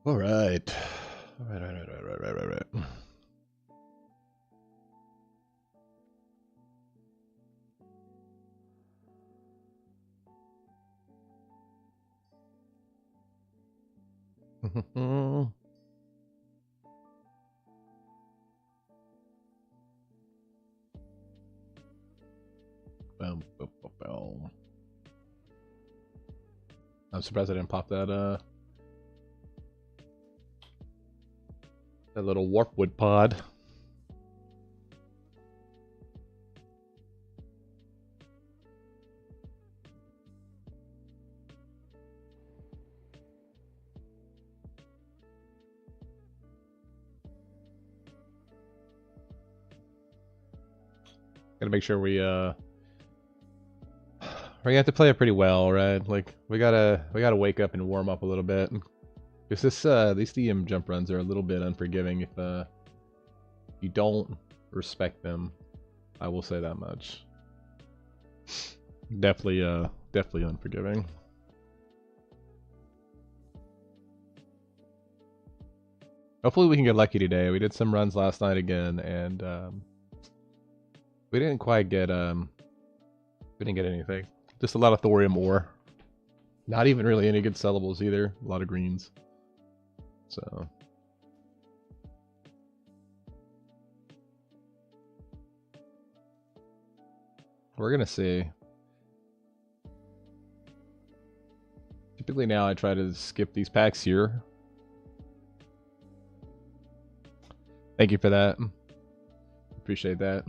All right. Right. I'm surprised I didn't pop that that little warpwood pod. Gotta make sure we're gonna have to play it pretty well, right? Like we gotta wake up and warm up a little bit. Because these DM jump runs are a little bit unforgiving if you don't respect them. I will say that much. Definitely unforgiving. Hopefully we can get lucky today. We did some runs last night again, and we didn't quite get anything. Just a lot of thorium ore. Not even really any good sellables either. A lot of greens. So we're gonna see. Typically now I try to skip these packs here. Thank you for that. Appreciate that.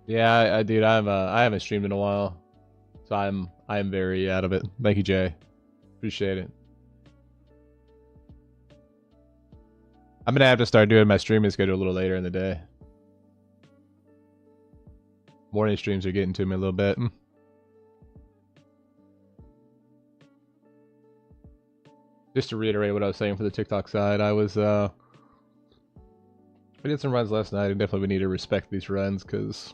Yeah, dude, I haven't streamed in a while, so I'm very out of it. Thank you, Jay. Appreciate it. I'm gonna have to start doing my streaming schedule a little later in the day. Morning streams are getting to me a little bit. Just to reiterate what I was saying for the TikTok side, we did some runs last night, and definitely we need to respect these runs because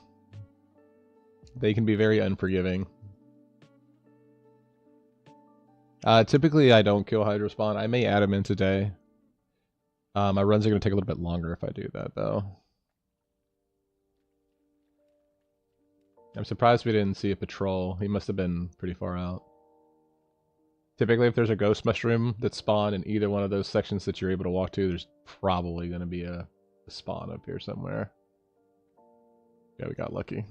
they can be very unforgiving. Typically I don't kill Hydro Spawn. I may add them in today. My runs are going to take a little bit longer if I do that, though. I'm surprised we didn't see a patrol. He must have been pretty far out. Typically, if there's a ghost mushroom that spawned in either one of those sections that you're able to walk to, there's probably going to be a spawn up here somewhere. Yeah, we got lucky.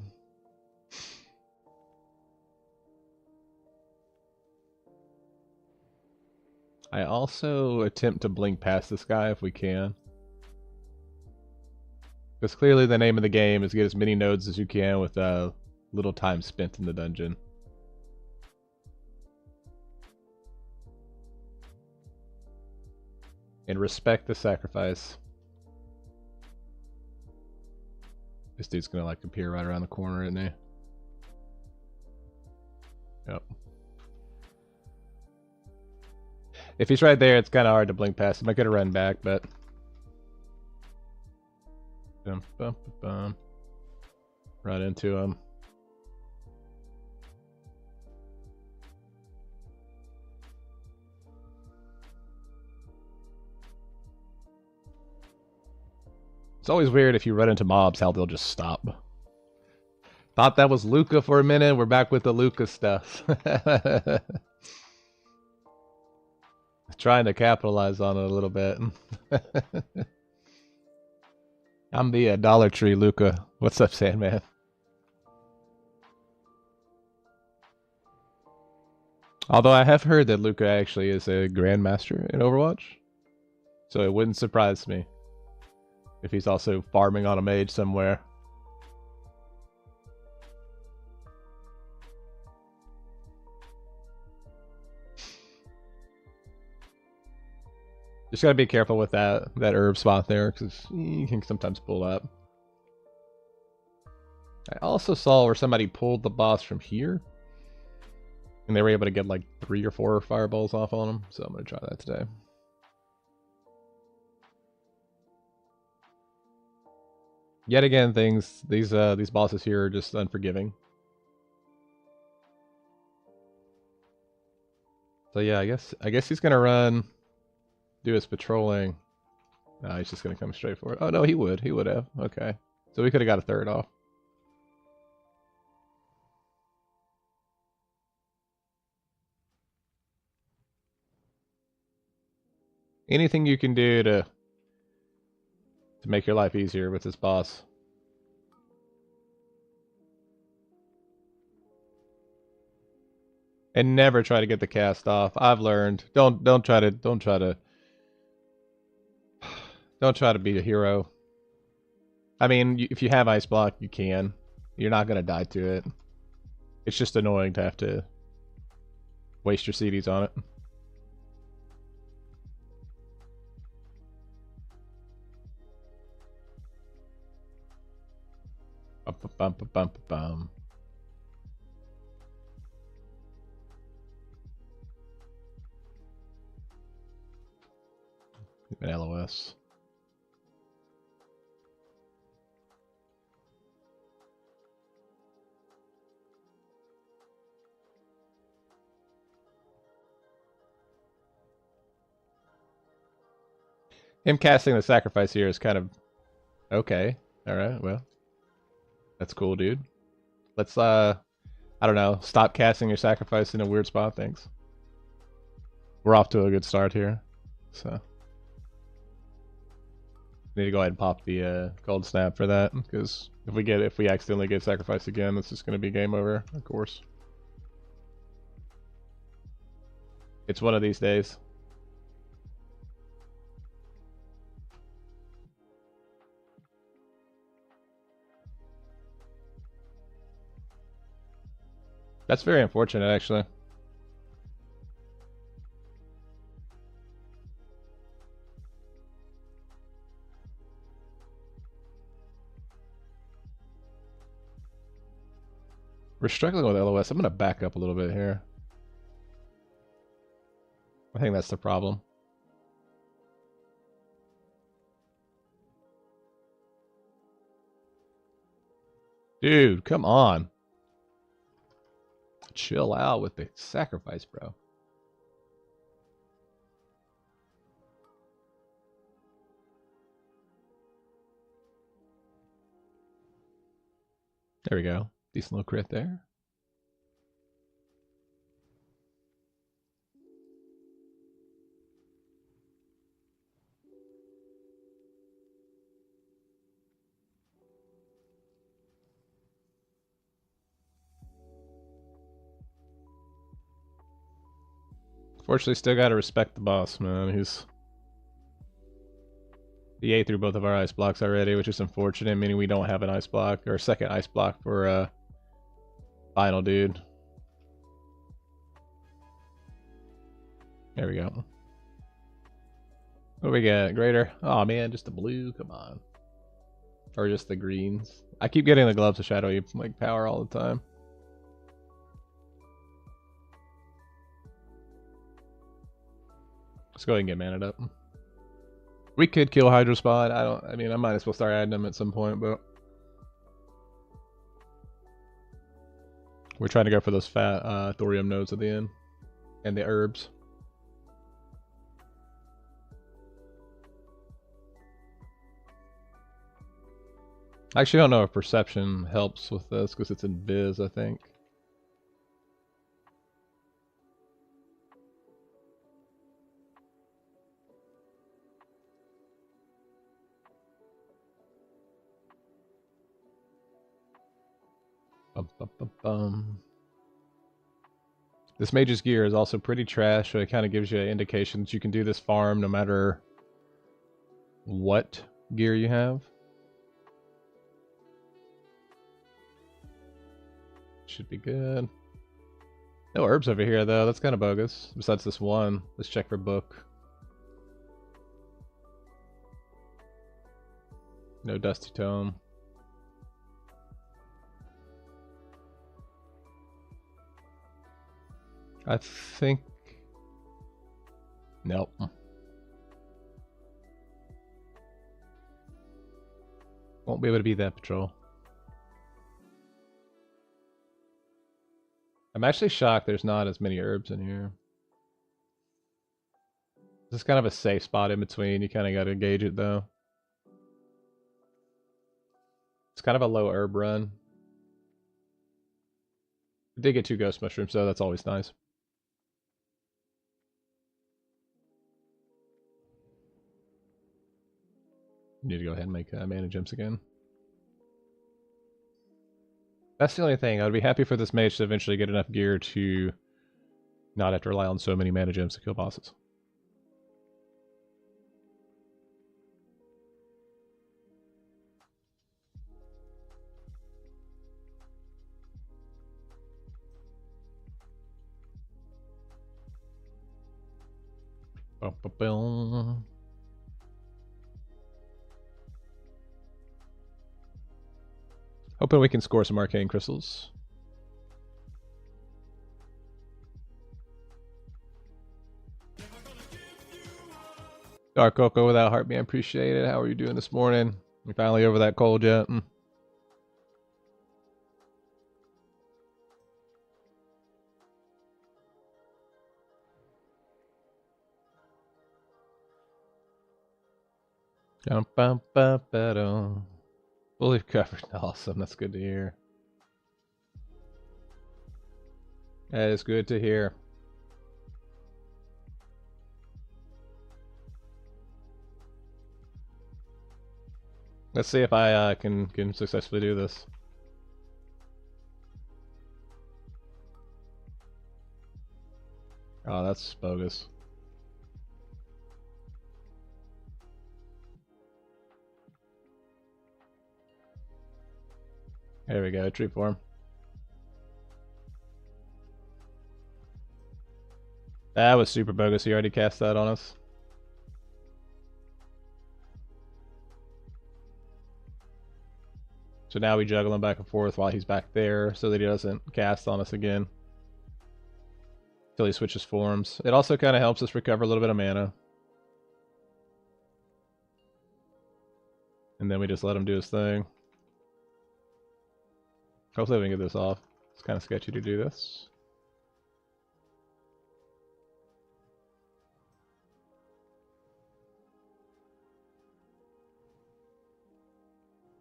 I also attempt to blink past this guy if we can. Because clearly the name of the game is get as many nodes as you can with little time spent in the dungeon. And respect the sacrifice. This dude's gonna like appear right around the corner, isn't he? Yep. If he's right there, it's kind of hard to blink past him. I could have run back, but... Run into him. It's always weird if you run into mobs, how they'll just stop. Thought that was Luca for a minute. We're back with the Luca stuff. Trying to capitalize on it a little bit. I'm the Dollar Tree Luca. What's up, Sandman? Although I have heard that Luca actually is a Grandmaster in Overwatch. So it wouldn't surprise me if he's also farming on a mage somewhere. Just gotta be careful with that herb spot there, because you can sometimes pull up. I also saw where somebody pulled the boss from here, and they were able to get like 3 or 4 fireballs off on him, so I'm gonna try that today. Yet again, these bosses here are just unforgiving. So yeah, I guess he's gonna run, do his patrolling. No, he's just gonna come straight for it. Oh no, he would. He would have. Okay. So we could have got a third off. Anything you can do to make your life easier with this boss. And never try to get the cast off. I've learned. Don't try to don't try to be a hero. I mean, if you have ice block, you can. You're not gonna die to it. It's just annoying to have to waste your CDs on it. Bum, bum, bum, bum, bum. An LOS. Him casting the sacrifice here is kind of okay. All right, well, that's cool, dude. Let's I don't know, stop casting your sacrifice in a weird spot. Thanks. We're off to a good start here, so need to go ahead and pop the gold snap for that, because if we accidentally get sacrificed again, it's just going to be game over. Of course, it's one of these days. That's very unfortunate, actually. We're struggling with LOS. I'm going to back up a little bit here. I think that's the problem. Dude, come on. Chill out with the sacrifice, bro. There we go. Decent little crit there. Fortunately, still gotta respect the boss, man. He ate through both of our ice blocks already, which is unfortunate, meaning we don't have an ice block or a second ice block for final dude. There we go. What do we got? Greater? Oh man, just the blue. Come on. Or just the greens. I keep getting the gloves of shadowy like power all the time. Let's go ahead and get maned up. We could kill Hydro Spot. I mean I might as well start adding them at some point, but we're trying to go for those fat thorium nodes at the end. And the herbs. I actually don't know if perception helps with this because it's in Viz, I think. Bum, bum, bum, bum. This Mage's gear is also pretty trash, so it kind of gives you an indication that you can do this farm no matter what gear you have. Should be good. No herbs over here, though. That's kind of bogus. Besides this one. Let's check for book. No Dusty Tome. I think... Nope. Won't be able to beat that patrol. I'm actually shocked there's not as many herbs in here. This is kind of a safe spot in between. You kind of got to gauge it though. It's kind of a low herb run. I did get 2 ghost mushrooms, so that's always nice. Need to go ahead and make mana gems again. That's the only thing. I'd be happy for this mage to eventually get enough gear to not have to rely on so many mana gems to kill bosses. Ba-ba-boom. Hoping we can score some arcane crystals. Dark Cocoa without heart, man, appreciate it. How are you doing this morning? You finally over that cold yet? Fully covered. Awesome. That's good to hear. That is good to hear. Let's see if I can successfully do this. Oh, that's bogus. There we go, tree form. That was super bogus. He already cast that on us. So now we juggle him back and forth while he's back there so that he doesn't cast on us again. Until he switches forms. It also kind of helps us recover a little bit of mana. And then we just let him do his thing. Hopefully we can get this off. It's kind of sketchy to do this.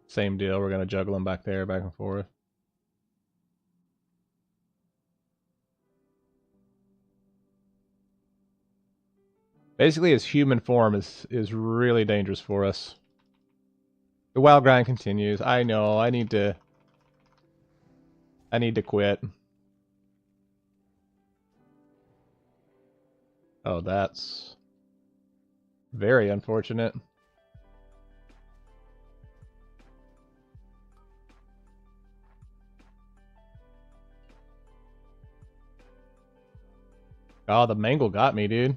Same deal, we're going to juggle him back there, back and forth. Basically his human form is really dangerous for us. The wild grind continues. I know, I need to quit. Oh, that's very unfortunate. Oh, the mangle got me, dude.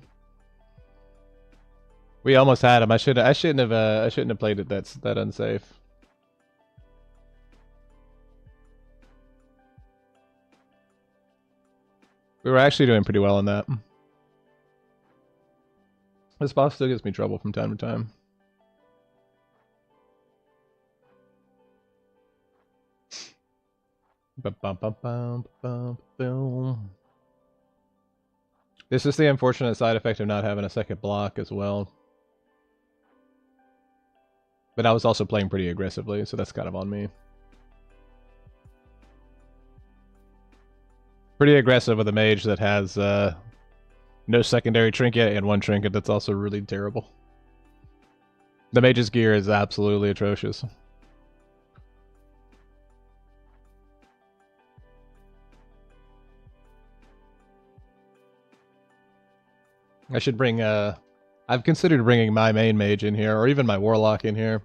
We almost had him. I shouldn't have played it that unsafe. We were actually doing pretty well on that. This boss still gives me trouble from time to time. This is the unfortunate side effect of not having a second block as well. But I was also playing pretty aggressively, so that's kind of on me. Pretty aggressive with a mage that has no secondary trinket and 1 trinket that's also really terrible. The mage's gear is absolutely atrocious. I should bring I've considered bringing my main mage in here, or even my warlock in here.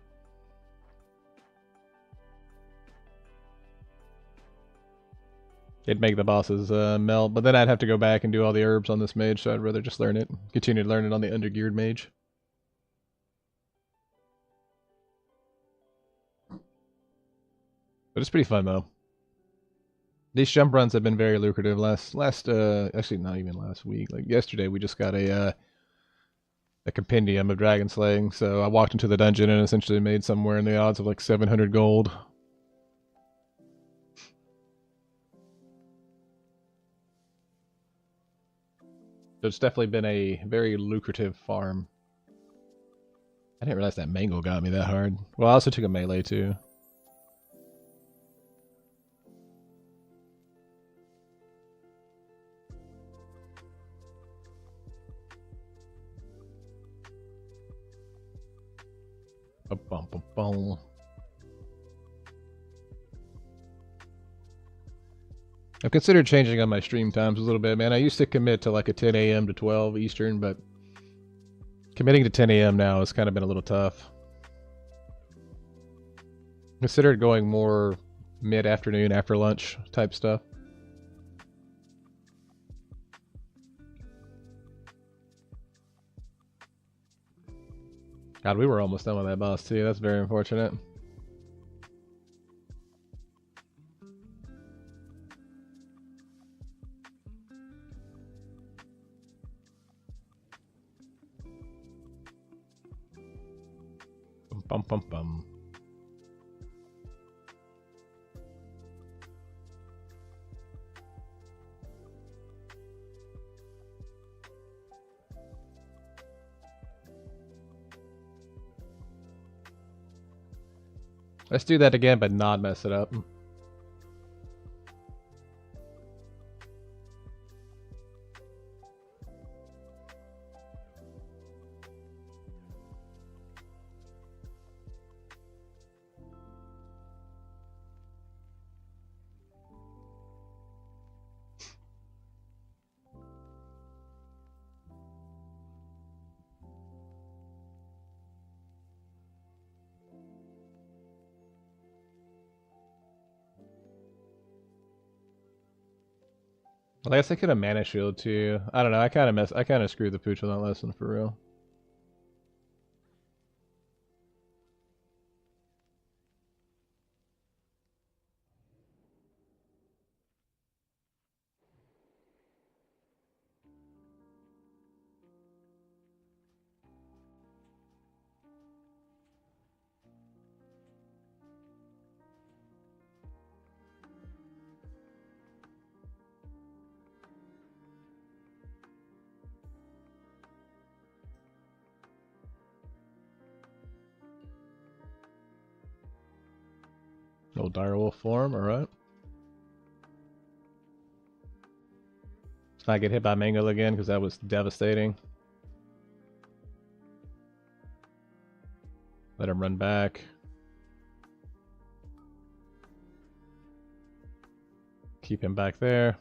It'd make the bosses melt, but then I'd have to go back and do all the herbs on this mage, so I'd rather just learn it. Continue to learn it on the undergeared mage. But it's pretty fun, though. These jump runs have been very lucrative. Actually not even last week. Like yesterday, we just got a compendium of dragon slaying. So I walked into the dungeon and essentially made somewhere in the odds of like 700 gold. So it's definitely been a very lucrative farm. I didn't realize that mango got me that hard. Well, I also took a melee too. Ba-bum-ba-bum. I've considered changing on my stream times a little bit, man. I used to commit to like a 10 a.m. to 12 Eastern, but committing to 10 a.m. now has kind of been a little tough. Considered going more mid-afternoon, after lunch type stuff. God, we were almost done with that boss too. That's very unfortunate. Bum bum bum. Let's do that again, but not mess it up. I guess I could have mana shield too. I don't know. I kind of screwed the pooch on that lesson for real. Old direwolf form, alright. Let's not get hit by Mangle again, because that was devastating. Let him run back. Keep him back there.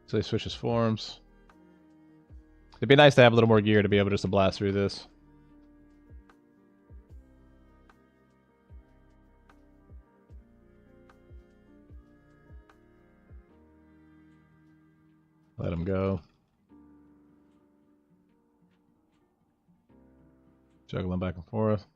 So he switches forms. It'd be nice to have a little more gear to be able just to blast through this. Let him go. Juggling back and forth.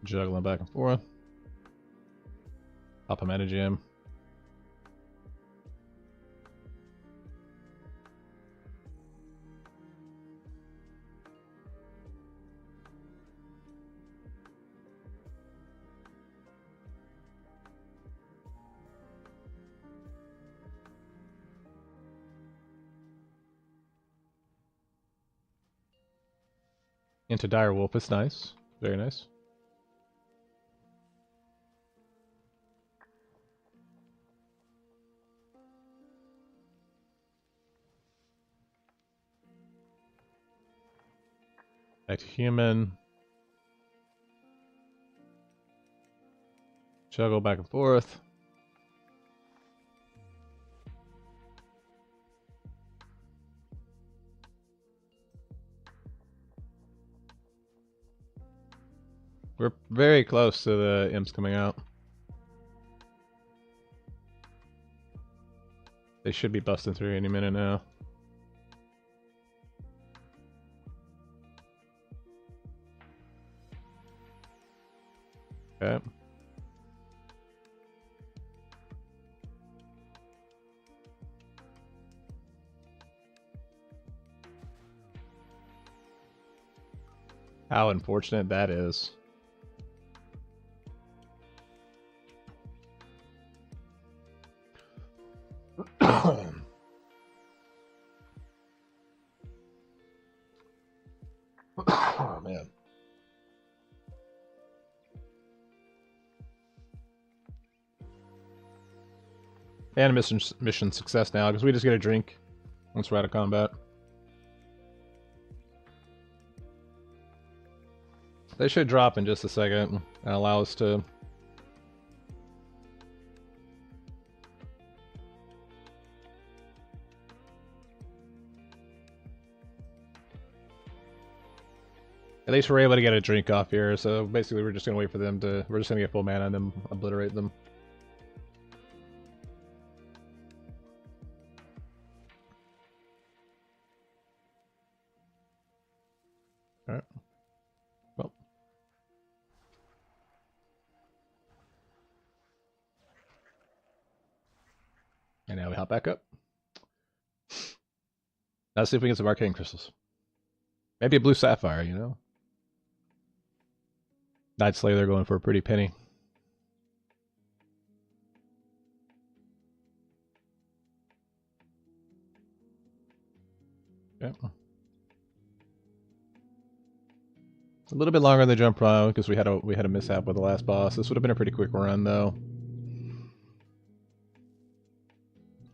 Juggling back and forth. Pop him out of gym. Into direwolf, it's nice. Very nice. Back to human. Juggle back and forth. We're very close to the imps coming out. They should be busting through any minute now. Okay. How unfortunate that is. Oh, man. And mission success now, because we just get a drink once we're out of combat. They should drop in just a second and allow us to... At least we're able to get a drink off here, so basically we're just going to wait for them to... We're just going to get full mana and then obliterate them. Alright. Well. And now we hop back up. Let's see if we can get some arcane crystals. Maybe a blue sapphire, you know? Night Slayer, they're going for a pretty penny. Yep. A little bit longer on the jump run because we had a mishap with the last boss. This would have been a pretty quick run though.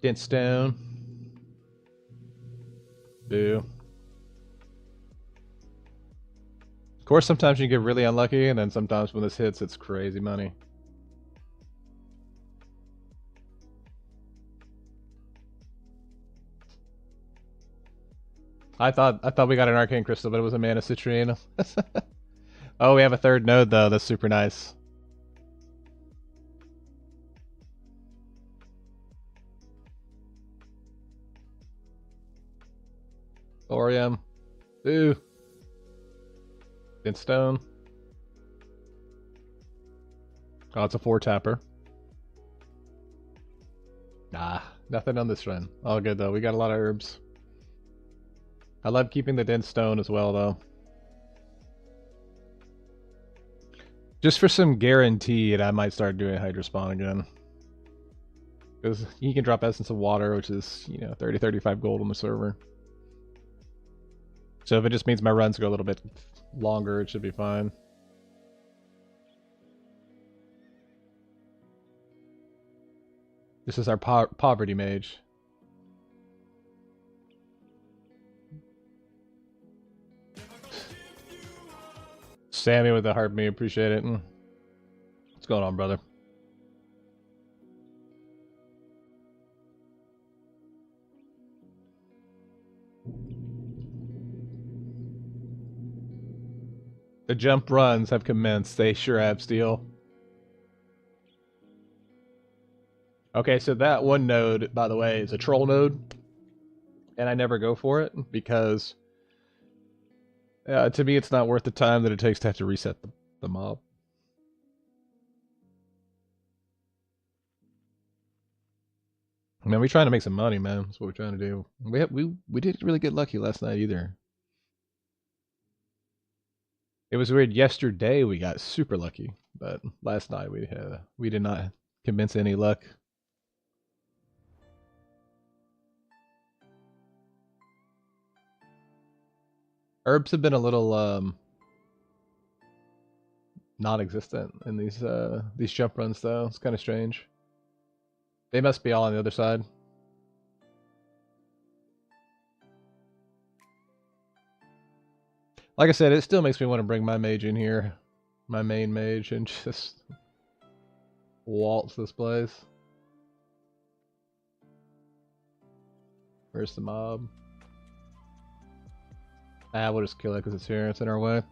Dent stone. Boo. Of course, sometimes you get really unlucky, and then sometimes when this hits, it's crazy money. I thought we got an arcane crystal, but it was a mana citrine. Oh, we have a third node though. That's super nice. Thorium. Ooh. In stone. Oh, it's a 4-tapper. Nah, nothing on this run. All good though. We got a lot of herbs. I love keeping the dense stone as well though. Just for some guarantee, I might start doing Hydra Spawn again. Because you can drop Essence of Water, which is, you know, 30-35 gold on the server. So if it just means my runs go a little bit longer, it should be fine. This is our poverty mage. Sammy with the heart, me appreciate it. What's going on, brother? The jump runs have commenced. They sure have, Steel. Okay, so that one node, by the way, is a troll node. And I never go for it because to me it's not worth the time that it takes to have to reset the mob. Man, we're trying to make some money, man. That's what we're trying to do. We didn't really get lucky last night either. It was weird. Yesterday we got super lucky, but last night we did not convince any luck. Herbs have been a little non-existent in these jump runs though. It's kind of strange. They must be all on the other side. Like I said, it still makes me want to bring my mage in here, my main mage, and just waltz this place. Where's the mob? Ah, we'll just kill it because it's here. It's in our way.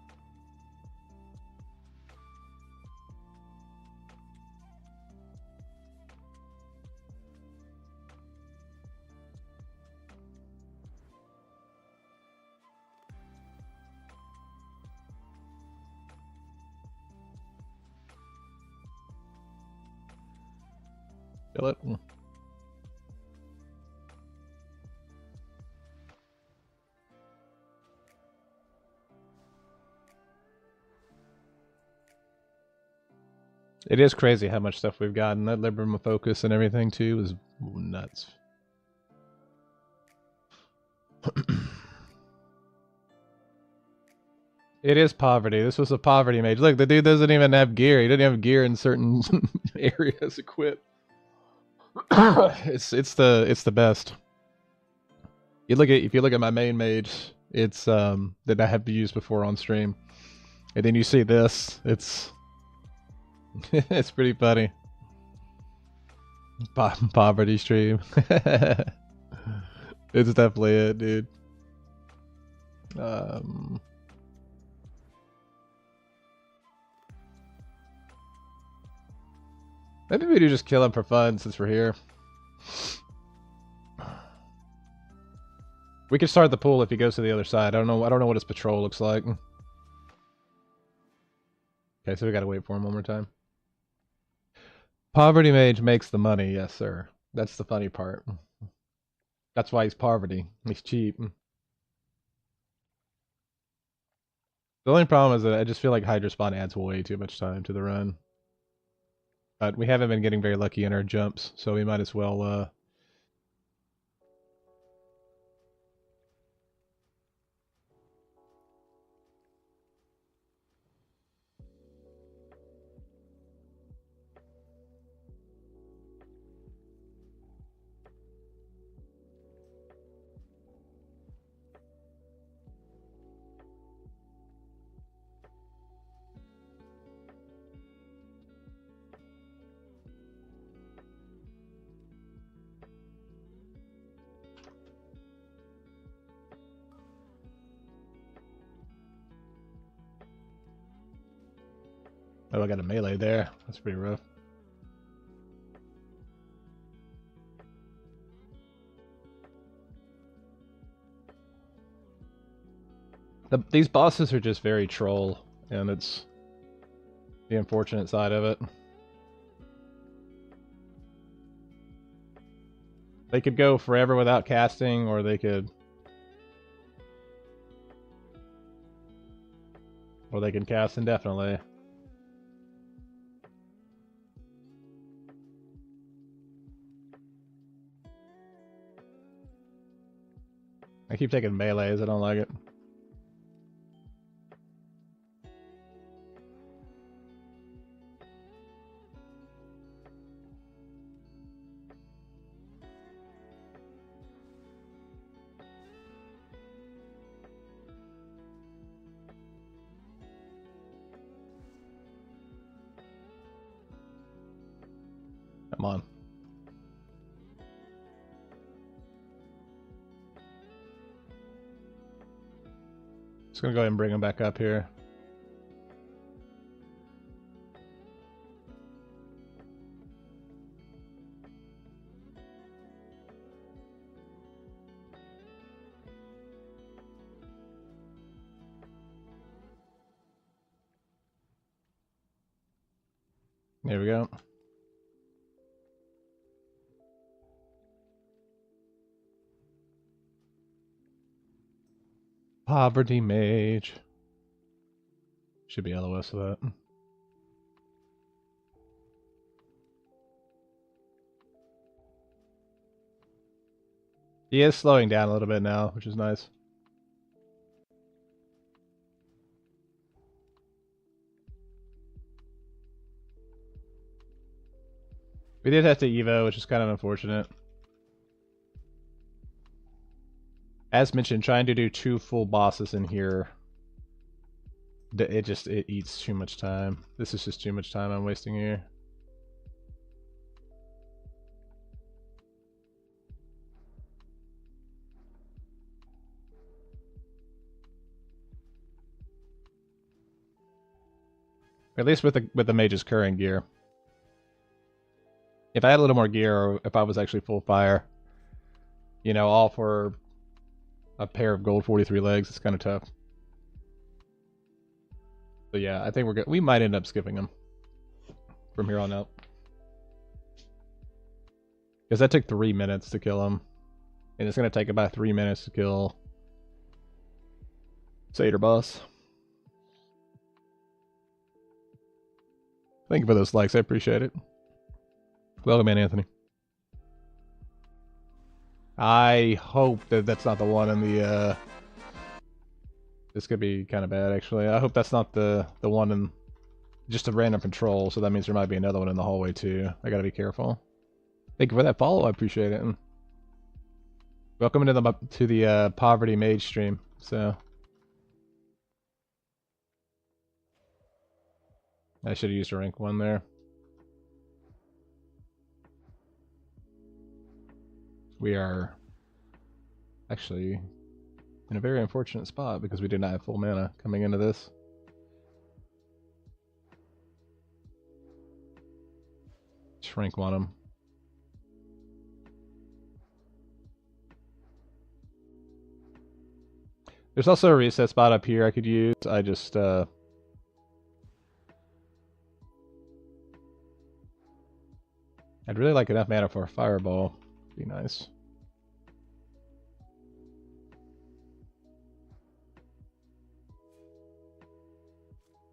Kill it. It is crazy how much stuff we've gotten. That Liberum of Focus and everything too is nuts. It is poverty. This was a poverty mage. Look, the dude doesn't even have gear. He doesn't have gear in certain areas equipped. It's the best. If you look at my main mage, it's that I have used before on stream, and then you see this. It's it's pretty funny. Poverty stream. It's definitely it, dude. Maybe we do just kill him for fun since we're here. We could start the pool if he goes to the other side. I don't know what his patrol looks like. Okay, so we gotta wait for him one more time. Poverty mage makes the money, yes sir. That's the funny part. That's why he's poverty. He's cheap. The only problem is that I just feel like Hydra Spawn adds way too much time to the run. But we haven't been getting very lucky in our jumps, so we might as well Oh, I got a melee there. That's pretty rough. These bosses are just very troll, and it's the unfortunate side of it. They could go forever without casting, or they can cast indefinitely. I keep taking melees, I don't like it. Come on. Just gonna go ahead and bring him back up here. There we go. Poverty mage. Should be LOS for that. He is slowing down a little bit now, which is nice. We did have to Evo, which is kind of unfortunate. As mentioned, trying to do 2 full bosses in here, it eats too much time. This is just too much time I'm wasting here. At least with the mage's current gear. If I had a little more gear, or if I was actually full fire, you know, all for a pair of gold 43 legs, it's kind of tough. So yeah, I think we're good. We might end up skipping them from here on out. Because that took 3 minutes to kill him. And it's going to take about 3 minutes to kill Seder boss. Thank you for those likes. I appreciate it. Welcome in, Anthony. I hope that that's not the one in the... This could be kind of bad, actually. I hope that's not the one in... Just a random patrol, so that means there might be another one in the hallway, too. I gotta be careful. Thank you for that follow. I appreciate it. Welcome to the Poverty Mage stream. So... I should have used a rank 1 there. We are actually in a very unfortunate spot because we did not have full mana coming into this. Shrink 1 him. There's also a reset spot up here I could use. I just I'd really like enough mana for a fireball. Be nice.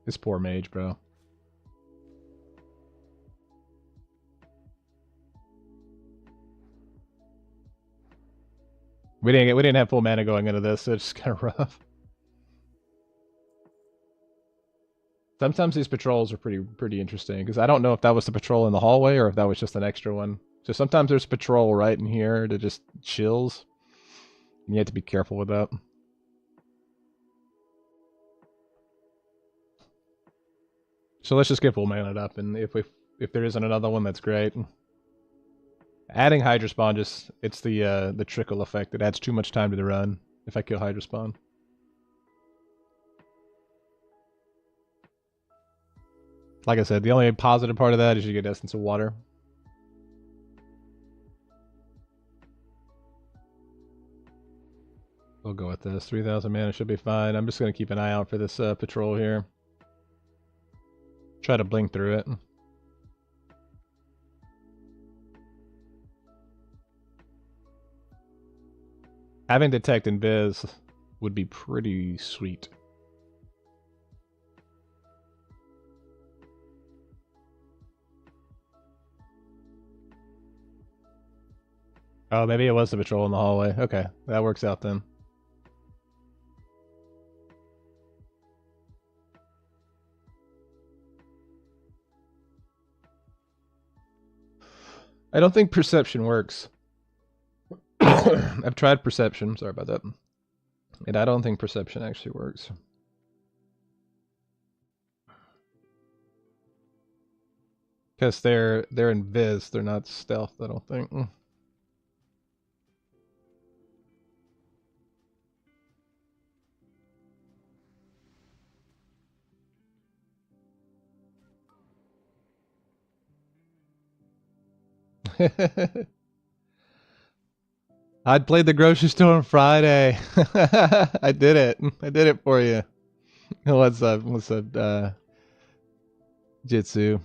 This poor mage, bro. We didn't have full mana going into this, so it's just kind of rough. Sometimes these patrols are pretty interesting, because I don't know if that was the patrol in the hallway or if that was just an extra one. So sometimes there's a patrol right in here that just chills. And you have to be careful with that. So let's just get full mana up, and if there isn't another one, that's great. Adding Hydra Spawn just, it's the trickle effect. It adds too much time to the run if I kill Hydra Spawn. Like I said, the only positive part of that is you get Essence of Water. We'll go with this. 3,000 mana should be fine. I'm just going to keep an eye out for this patrol here. Try to blink through it. Having Detect and Viz would be pretty sweet. Oh, maybe it was the patrol in the hallway. Okay, that works out then. I don't think perception works. I've tried perception, sorry about that. And I don't think perception actually works. Because they're in Viz, they're not stealth, I don't think. I played the grocery store on Friday. I did it. I did it for you. What's up? What's up, Jitsu?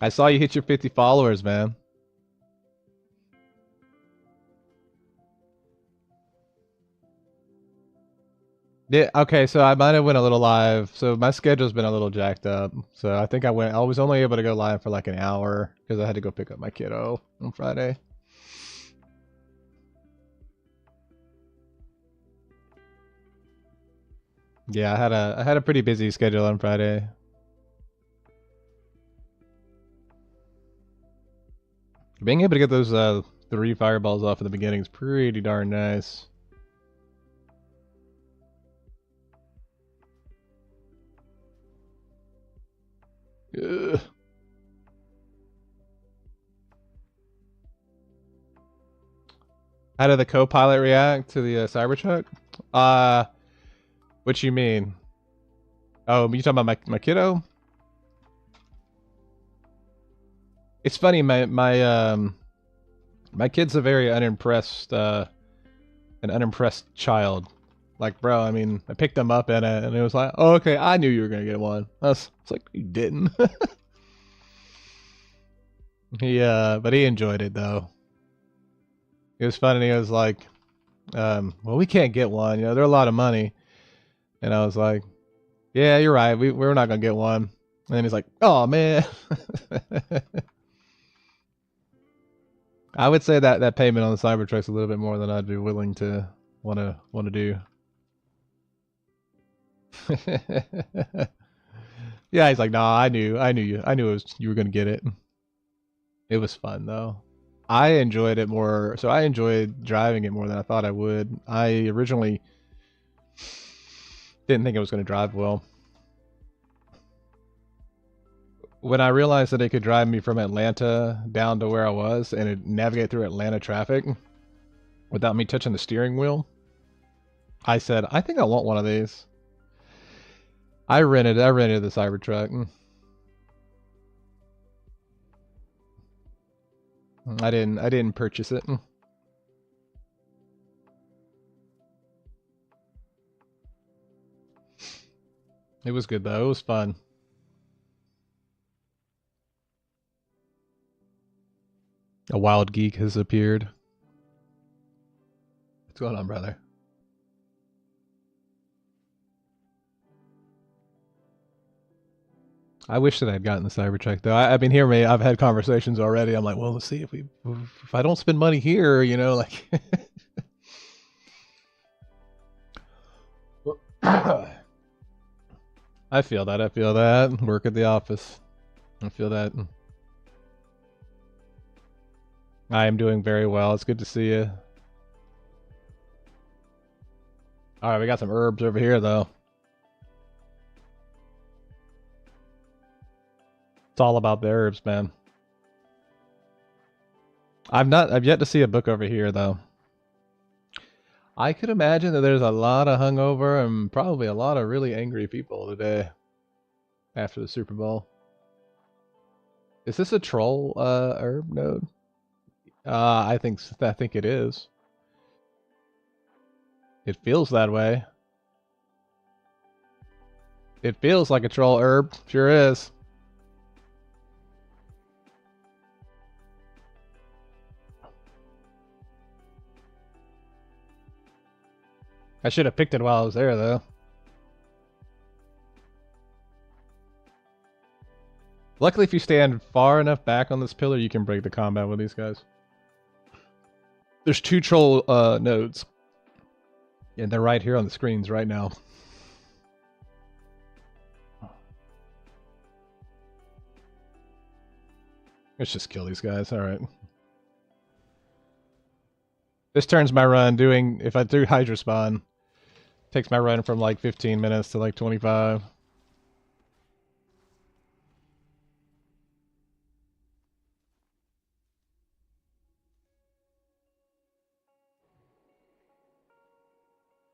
I saw you hit your 50 followers, man. Yeah, okay, so I might have went a little live. So my schedule's been a little jacked up. So I think I was only able to go live for like an hour because I had to go pick up my kiddo on Friday. Yeah, I had a pretty busy schedule on Friday. Being able to get those 3 fireballs off in the beginning is pretty darn nice. Ugh. How did the co-pilot react to the Cybertruck? What you mean? Oh, you talking about my kiddo? It's funny, my kid's a very unimpressed an unimpressed child. Like, bro, I mean, I picked him up in it, and it was like, oh, okay, I knew you were gonna get one. It's like, you didn't. But he enjoyed it though. It was fun, and he was like, well, we can't get one. You know, they're a lot of money. And I was like, yeah, you're right. We're not gonna get one. And then he's like, oh man. I would say that that payment on the Cybertruck's a little bit more than I'd be willing to wanna do. Yeah, he's like, nah, I knew you were gonna get it. It was fun though. I enjoyed it more. So I enjoyed driving it more than I thought I would. I originally didn't think it was going to drive well. When I realized that it could drive me from Atlanta down to where I was and it navigate through Atlanta traffic without me touching the steering wheel, I said, I think I want one of these. I rented the Cybertruck. I didn't purchase it. It was good though. It was fun. A wild geek has appeared. What's going on, brother? I wish that I'd gotten the Cybertruck though. I mean, hear me. I've had conversations already. I'm like, well, let's see if I don't spend money here, you know, like. I feel that. I feel that. Work at the office. I feel that. I am doing very well. It's good to see you. All right, we got some herbs over here though. It's all about the herbs, man. I've yet to see a book over here though. I could imagine that there's a lot of hungover and probably a lot of really angry people today after the Super Bowl. Is this a troll herb node? I think it is. It feels that way. It feels like a troll herb. Sure is. I should have picked it while I was there, though. Luckily, if you stand far enough back on this pillar, you can break the combat with these guys. There's 2 troll nodes. And they're right here on the screens right now. Let's just kill these guys. Alright. This turns my run doing... If I do Hydra Spawn, takes my run from like 15 minutes to like 25.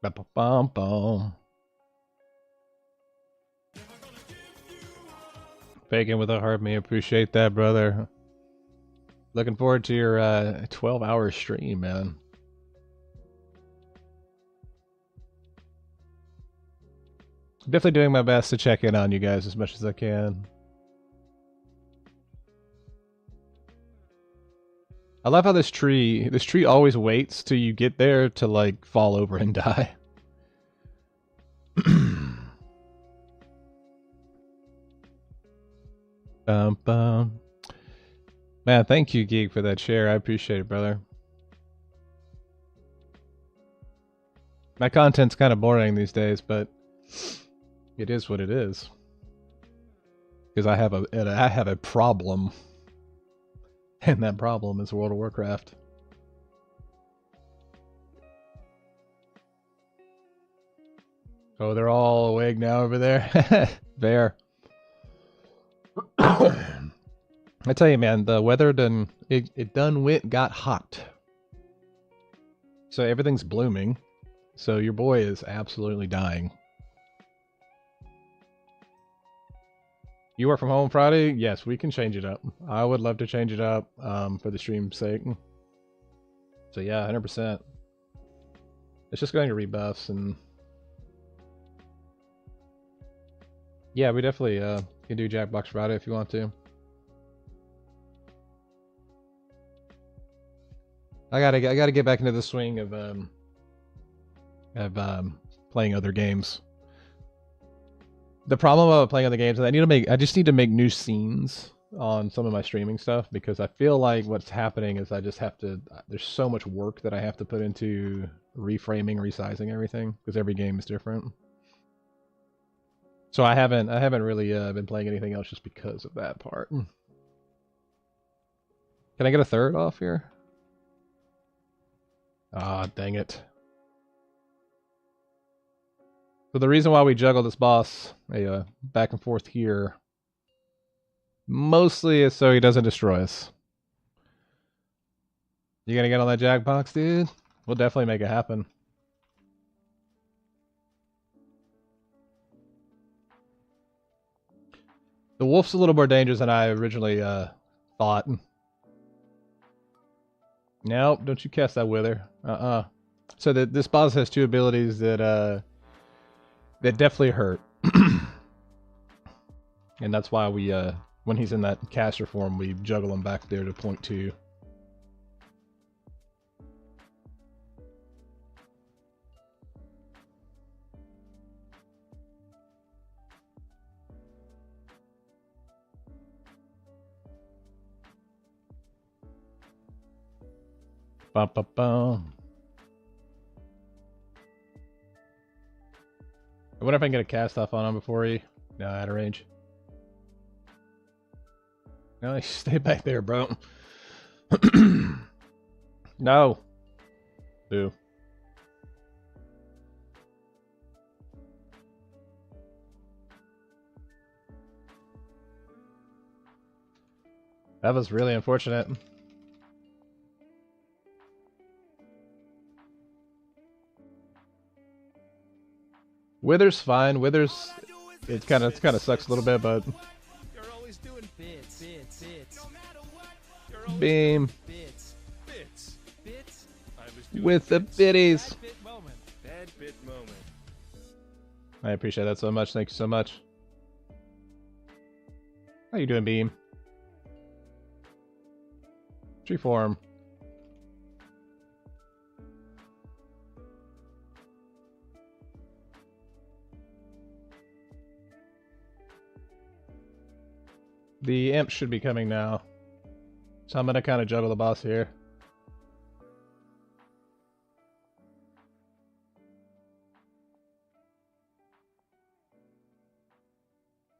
Ba-ba-bum-bum. Bacon with a heart, me appreciate that, brother. Looking forward to your 12-hour stream, man. Definitely doing my best to check in on you guys as much as I can. I love how this tree always waits till you get there to like fall over and die. Bum. Man, thank you, Geek, for that share. I appreciate it, brother. My content's kind of boring these days, but it is what it is. Because I have a problem. And that problem is World of Warcraft. Oh, they're all awake now over there. There. I tell you, man, the weather done it done got hot. So everything's blooming. So your boy is absolutely dying. You work from home Friday? Yes, we can change it up. I would love to change it up for the stream's sake. So yeah, 100%. It's just going to rebuffs and... Yeah, we definitely can do Jackbox Friday if you want to. I gotta get back into the swing of playing other games. The problem about playing other games is I just need to make new scenes on some of my streaming stuff, because I feel like what's happening is I just have to, there's so much work that I have to put into reframing, resizing everything, because every game is different. So I haven't really been playing anything else just because of that part. Can I get a third off here? Ah, dang it. So the reason why we juggle this boss back and forth here mostly is so he doesn't destroy us. You gonna get on that Jackbox, dude? We'll definitely make it happen. The wolf's a little more dangerous than I originally thought. Nope, don't you cast that wither. So this boss has two abilities that definitely hurt. And that's why we when he's in that caster form, we juggle him back there to point 2. Bum, bum, bum. I wonder if I can get a cast off on him before he... No, out of range. No, stay back there, bro. No. Boo. That was really unfortunate. Wither's fine. Wither's... It kind of sucks a little bit, but... Beam. With the biddies. I appreciate that so much. Thank you so much. How you doing, Beam? Tree form. The imp should be coming now. So I'm gonna kind of juggle the boss here.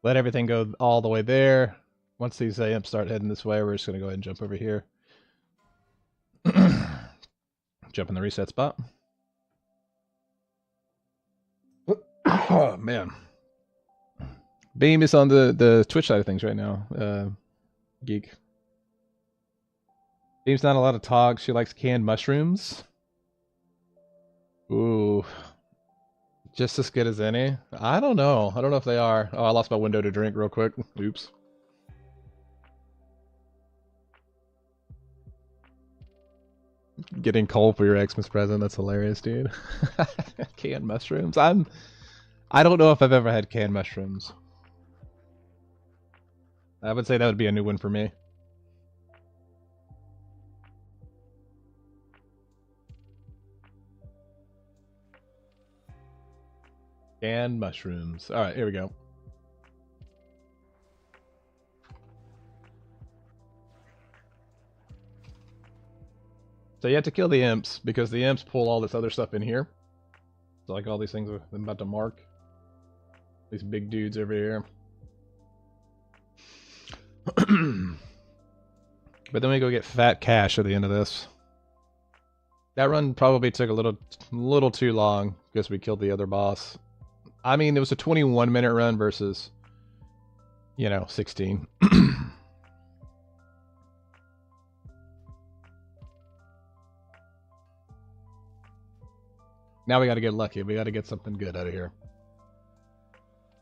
Let everything go all the way there. Once these imps start heading this way, we're just gonna go ahead and jump over here. Jump in the reset spot. Oh, man. Beam is on the Twitch side of things right now. Geek. Beam's not a lot of talk. She likes canned mushrooms. Ooh. Just as good as any? I don't know. I don't know if they are. Oh, I lost my window to drink real quick. Oops. Getting coal for your Xmas present. That's hilarious, dude. Canned mushrooms? I don't know if I've ever had canned mushrooms. I would say that would be a new one for me. Canned mushrooms. Alright, here we go. So you have to kill the imps, because the imps pull all this other stuff in here. So like all these things I'm about to mark. These big dudes over here. But then we go get fat cash at the end of this. That run probably took a little too long because we killed the other boss. I mean, it was a 21-minute run versus, 16. Now we got to get lucky. We got to get something good out of here.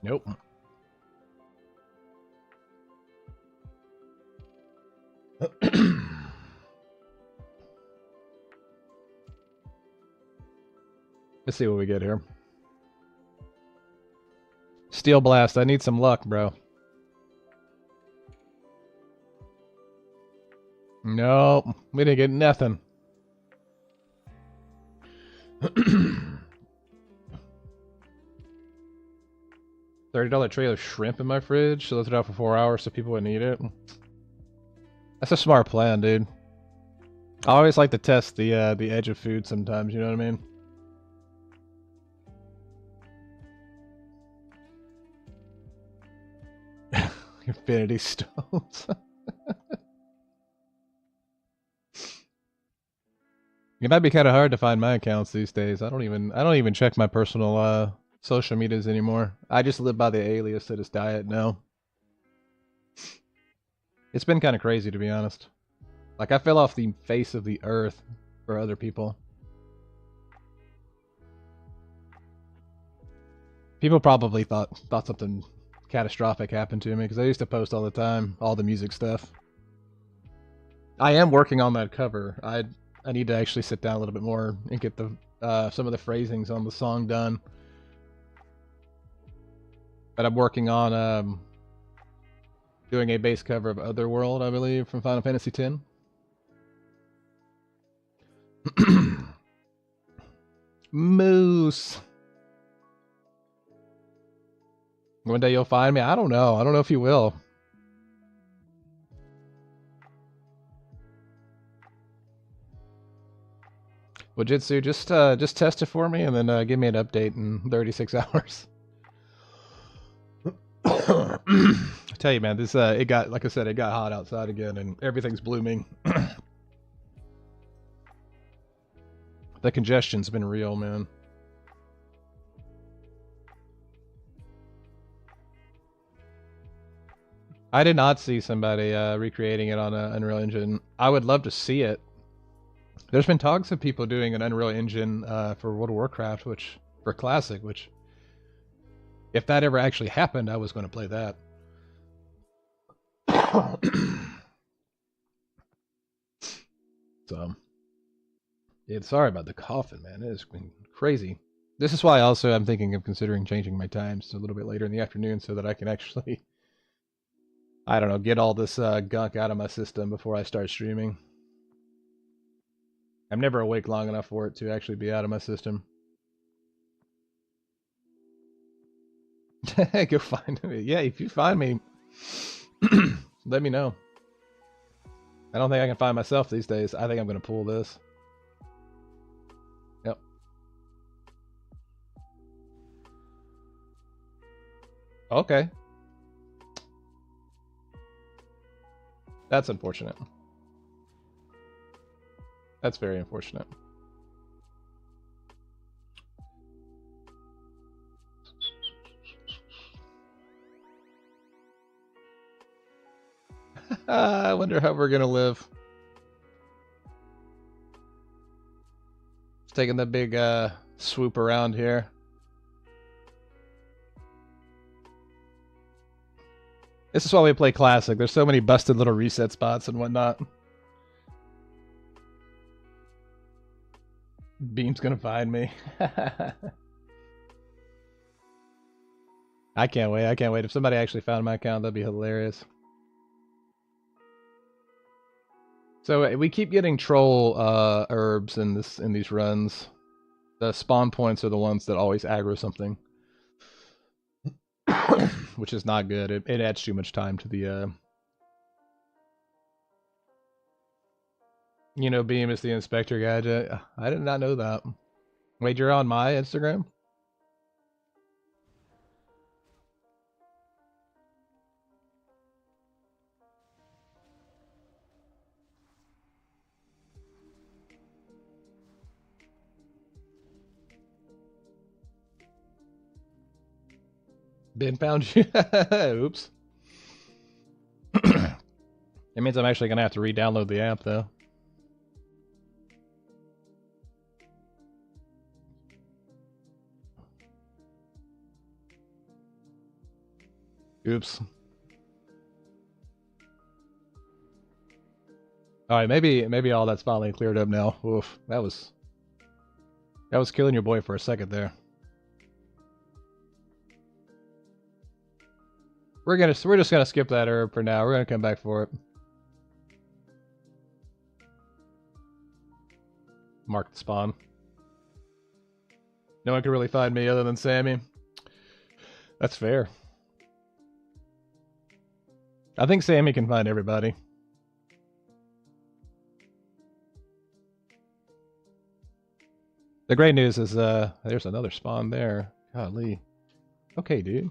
Nope. Let's see what we get here. Steel Blast. I need some luck, bro. No, we didn't get nothing. $30 tray of shrimp in my fridge, so left it out for 4 hours so people wouldn't eat it. That's a smart plan, dude. I always like to test the edge of food sometimes, you know what I mean? Infinity stones. It might be kind of hard to find my accounts these days. I don't even check my personal social medias anymore. I just live by the alias that is Diet now. It's been kind of crazy, to be honest. Like, I fell off the face of the earth for other people. People probably thought something catastrophic happened to me, because I used to post all the time, all the music stuff. I am working on that cover. I need to actually sit down a little bit more and get the some of the phrasings on the song done. But I'm working on doing a bass cover of Otherworld, I believe, from Final Fantasy X. Moose. One day you'll find me. I don't know. I don't know if you will. Well, Jitsu, just test it for me and then give me an update in 36 hours. I tell you, man, this it got, like I said, it got hot outside again, and everything's blooming. The congestion's been real, man. I did not see somebody recreating it on an Unreal Engine. I would love to see it. There's been talks of people doing an Unreal Engine for World of Warcraft, for Classic, which, if that ever actually happened, I was going to play that. So, yeah, sorry about the coughing, man. It's been crazy. This is why also I'm thinking of considering changing my times to a little bit later in the afternoon so that I can actually, I don't know, get all this gunk out of my system before I start streaming. I'm never awake long enough for it to actually be out of my system. Go find me. Yeah, if you find me, let me know. I don't think I can find myself these days. I think I'm going to pull this. Yep. Okay. That's unfortunate. That's very unfortunate. I wonder how we're gonna live. Just taking the big swoop around here. This is why we play Classic. There's so many busted little reset spots and whatnot. Beam's gonna find me. I can't wait. I can't wait. If somebody actually found my account, that'd be hilarious. So we keep getting troll herbs in these runs. The spawn points are the ones that always aggro something, which is not good. It adds too much time to the. You know, Beam is the inspector gadget. I did not know that. Wait, you're on my Instagram? Ben found you. Oops. It means I'm actually going to have to re-download the app, though. Oops. Alright, maybe all that's finally cleared up now. Oof. That was killing your boy for a second there. We're just gonna skip that herb for now. We're gonna come back for it. Mark the spawn. No one can really find me other than Sammy. That's fair. I think Sammy can find everybody. The great news is there's another spawn there. Golly. Okay, dude.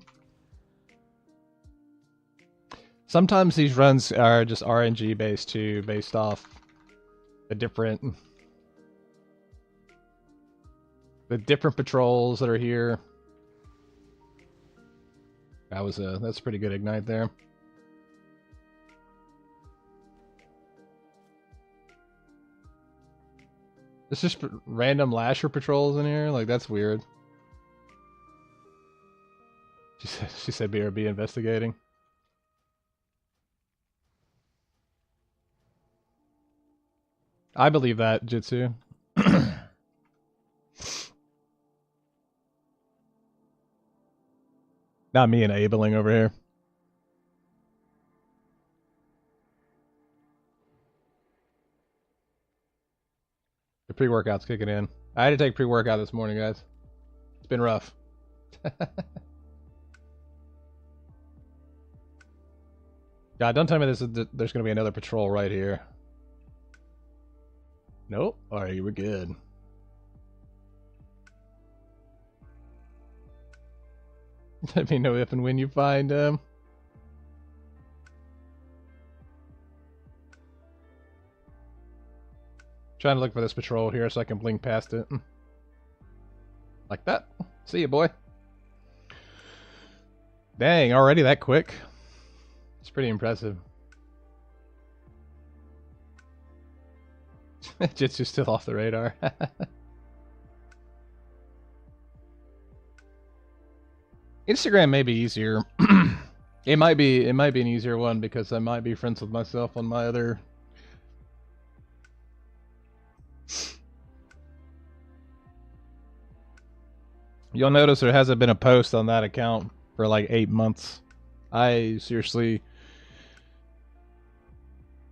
Sometimes these runs are just RNG based too, based off the different patrols that are here. That's a pretty good ignite there. It's just random lasher patrols in here. Like, that's weird. She said BRB investigating. I believe that, Jitsu. Not me enabling over here. The pre-workout's kicking in. I had to take pre-workout this morning, guys. It's been rough. God, don't tell me there's going to be another patrol right here. Nope. Alright, we're good. Let me know if and when you find them. Trying to look for this patrol here so I can blink past it. Like that. See you, boy. Dang, already that quick? It's pretty impressive. Jitsu's still off the radar. Instagram may be easier. It might be an easier one because I might be friends with myself on my other. You'll notice there hasn't been a post on that account for like 8 months. I seriously,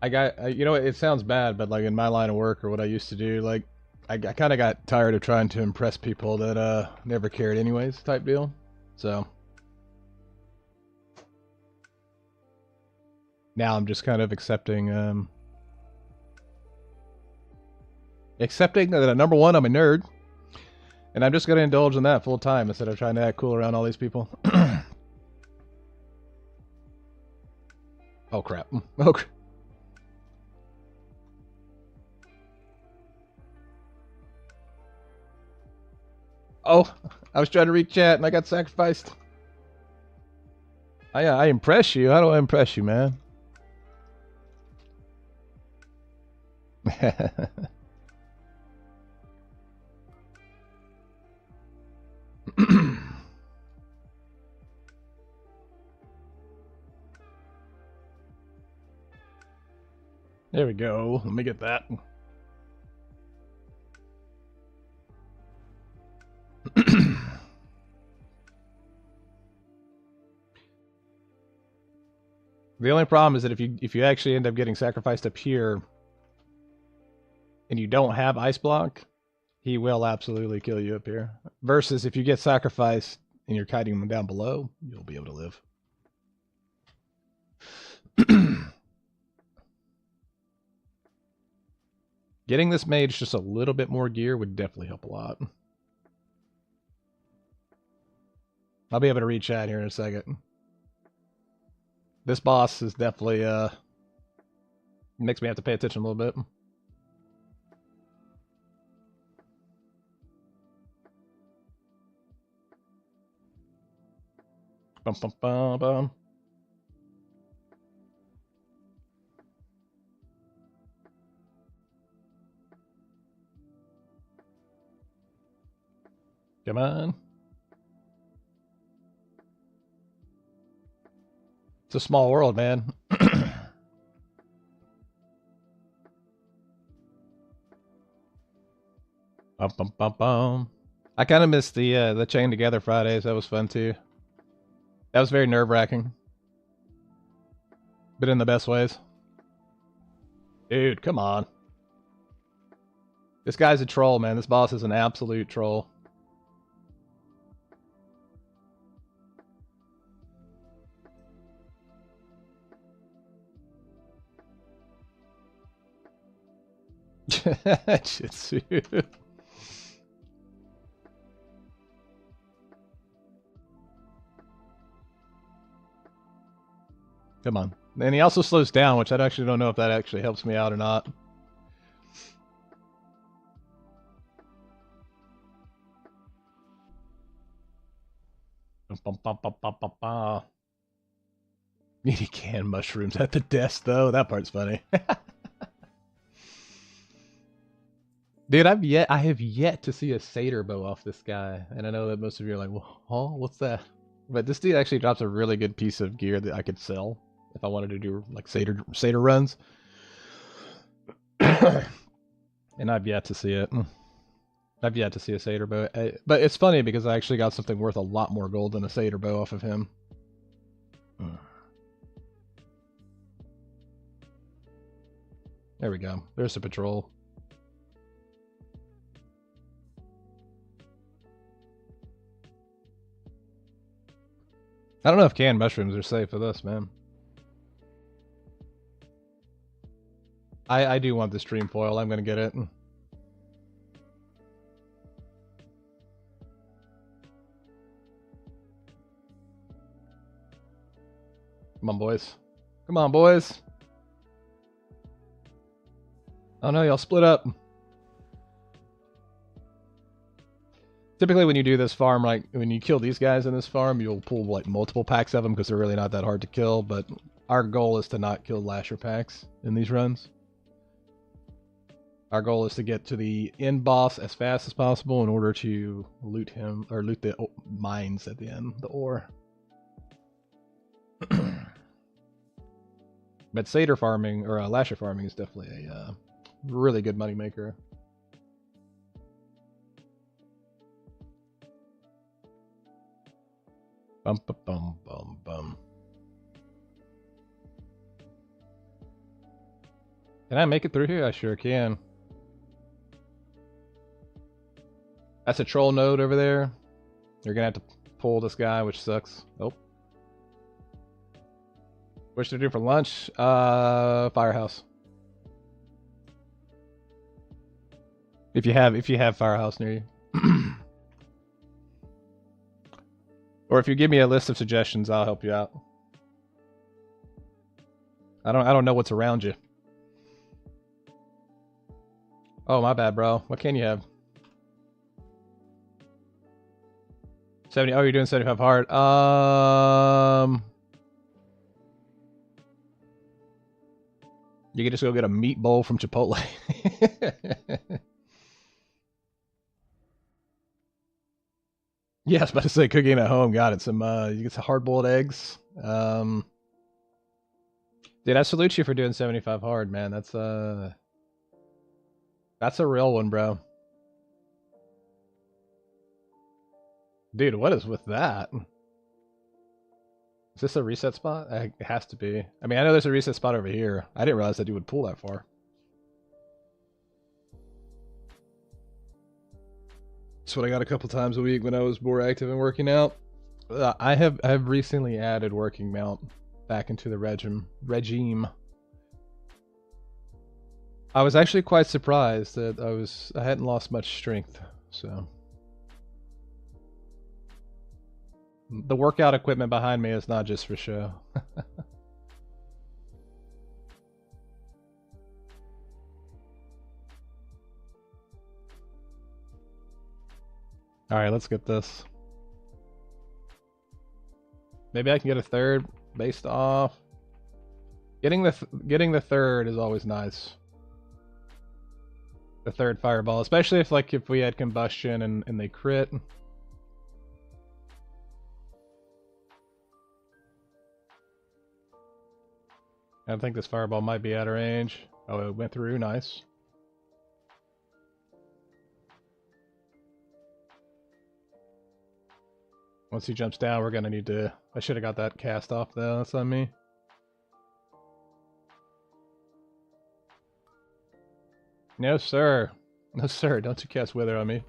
you know, it sounds bad, but like in my line of work or what I used to do, like I kind of got tired of trying to impress people that never cared anyways, type deal. So now I'm just kind of accepting that number one, I'm a nerd, and I'm just gonna indulge in that full time instead of trying to act cool around all these people. Oh crap! Oh. Oh, I was trying to read chat and I got sacrificed. I impress you. How do I impress you, man? There we go. Let me get that. The only problem is that if you actually end up getting sacrificed up here and you don't have ice block, he will absolutely kill you up here. Versus if you get sacrificed and you're kiting him down below, you'll be able to live. Getting this mage just a little bit more gear would definitely help a lot. I'll be able to read chat here in a second. This boss is definitely makes me have to pay attention a little bit. Bum bum bum bum. Come on. It's a small world, man. Bum, bum, bum, bum. I kind of missed the Chain Together Fridays. That was fun too. That was very nerve-wracking, but in the best ways. Dude, come on. This guy's a troll, man. This boss is an absolute troll. Jitsu. Come on. And he also slows down, which I actually don't know if that actually helps me out or not. Meaty canned mushrooms at the desk, though. That part's funny. Dude, I have yet to see a satyr bow off this guy, and I know that most of you are like, well, huh, what's that? But this dude actually drops a really good piece of gear that I could sell if I wanted to do like satyr runs. And I've yet to see it. I've yet to see a satyr bow. But it's funny because I actually got something worth a lot more gold than a satyr bow off of him. There we go. There's a patrol. I don't know if canned mushrooms are safe for this, man. I do want the stream foil. I'm gonna get it. Come on, boys. Come on, boys. Oh no, y'all split up. Typically when you do this farm, like when you kill these guys in this farm, you'll pull like multiple packs of them because they're really not that hard to kill, but our goal is to not kill lasher packs in these runs. Our goal is to get to the end boss as fast as possible in order to loot him, or loot the mines at the end, the ore. But satyr farming, or lasher farming, is definitely a really good money maker. Bum, bum, bum, bum, bum. Can I make it through here? I sure can. That's a troll node over there. You're gonna have to pull this guy, which sucks. Oh. What should I do for lunch? Firehouse. If you have Firehouse near you. Or if you give me a list of suggestions, I'll help you out. I don't know what's around you. Oh, my bad, bro. What can you have? 70. Oh, you're doing 75 hard. You can just go get a meat bowl from Chipotle. Yeah, I was about to say cooking at home. Got it. Some you get some hard-boiled eggs. Dude, I salute you for doing 75 hard, man. That's a real one, bro. Dude, what is with that? Is this a reset spot? It has to be. I mean, I know there's a reset spot over here. I didn't realize that you would pull that far. That's what I got a couple times a week when I was more active and working out. I have recently added working mount back into the regime. I was actually quite surprised that I hadn't lost much strength, so the workout equipment behind me is not just for show. All right, let's get this. Maybe I can get a third based off. Getting the third is always nice. The third fireball, especially if we had combustion and they crit. I think this fireball might be out of range. Oh, it went through. Nice. Once he jumps down, we're gonna need to... I should have got that cast off though. That's on me. No, sir. No, sir. Don't you cast Wither on me.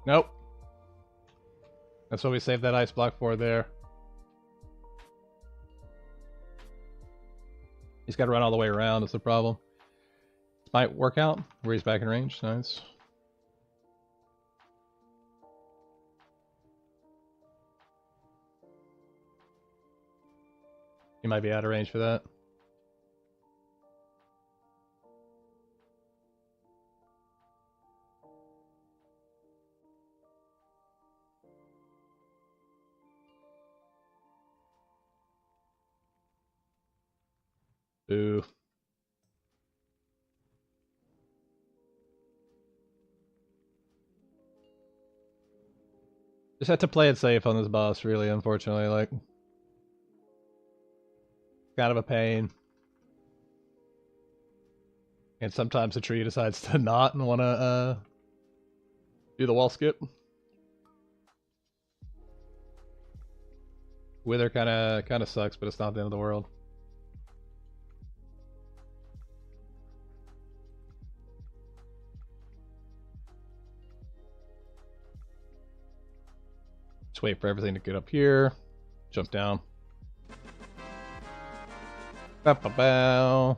Nope. That's what we saved that ice block for there. He's got to run all the way around, is the problem. Might work out where he's back in range. Nice. He might be out of range for that. Ooh. Just had to play it safe on this boss, really, unfortunately. Like, kind of a pain. And sometimes the tree decides to not and want to do the wall skip. Wither kind of sucks, but it's not the end of the world. Just wait for everything to get up here. Jump down. Bow.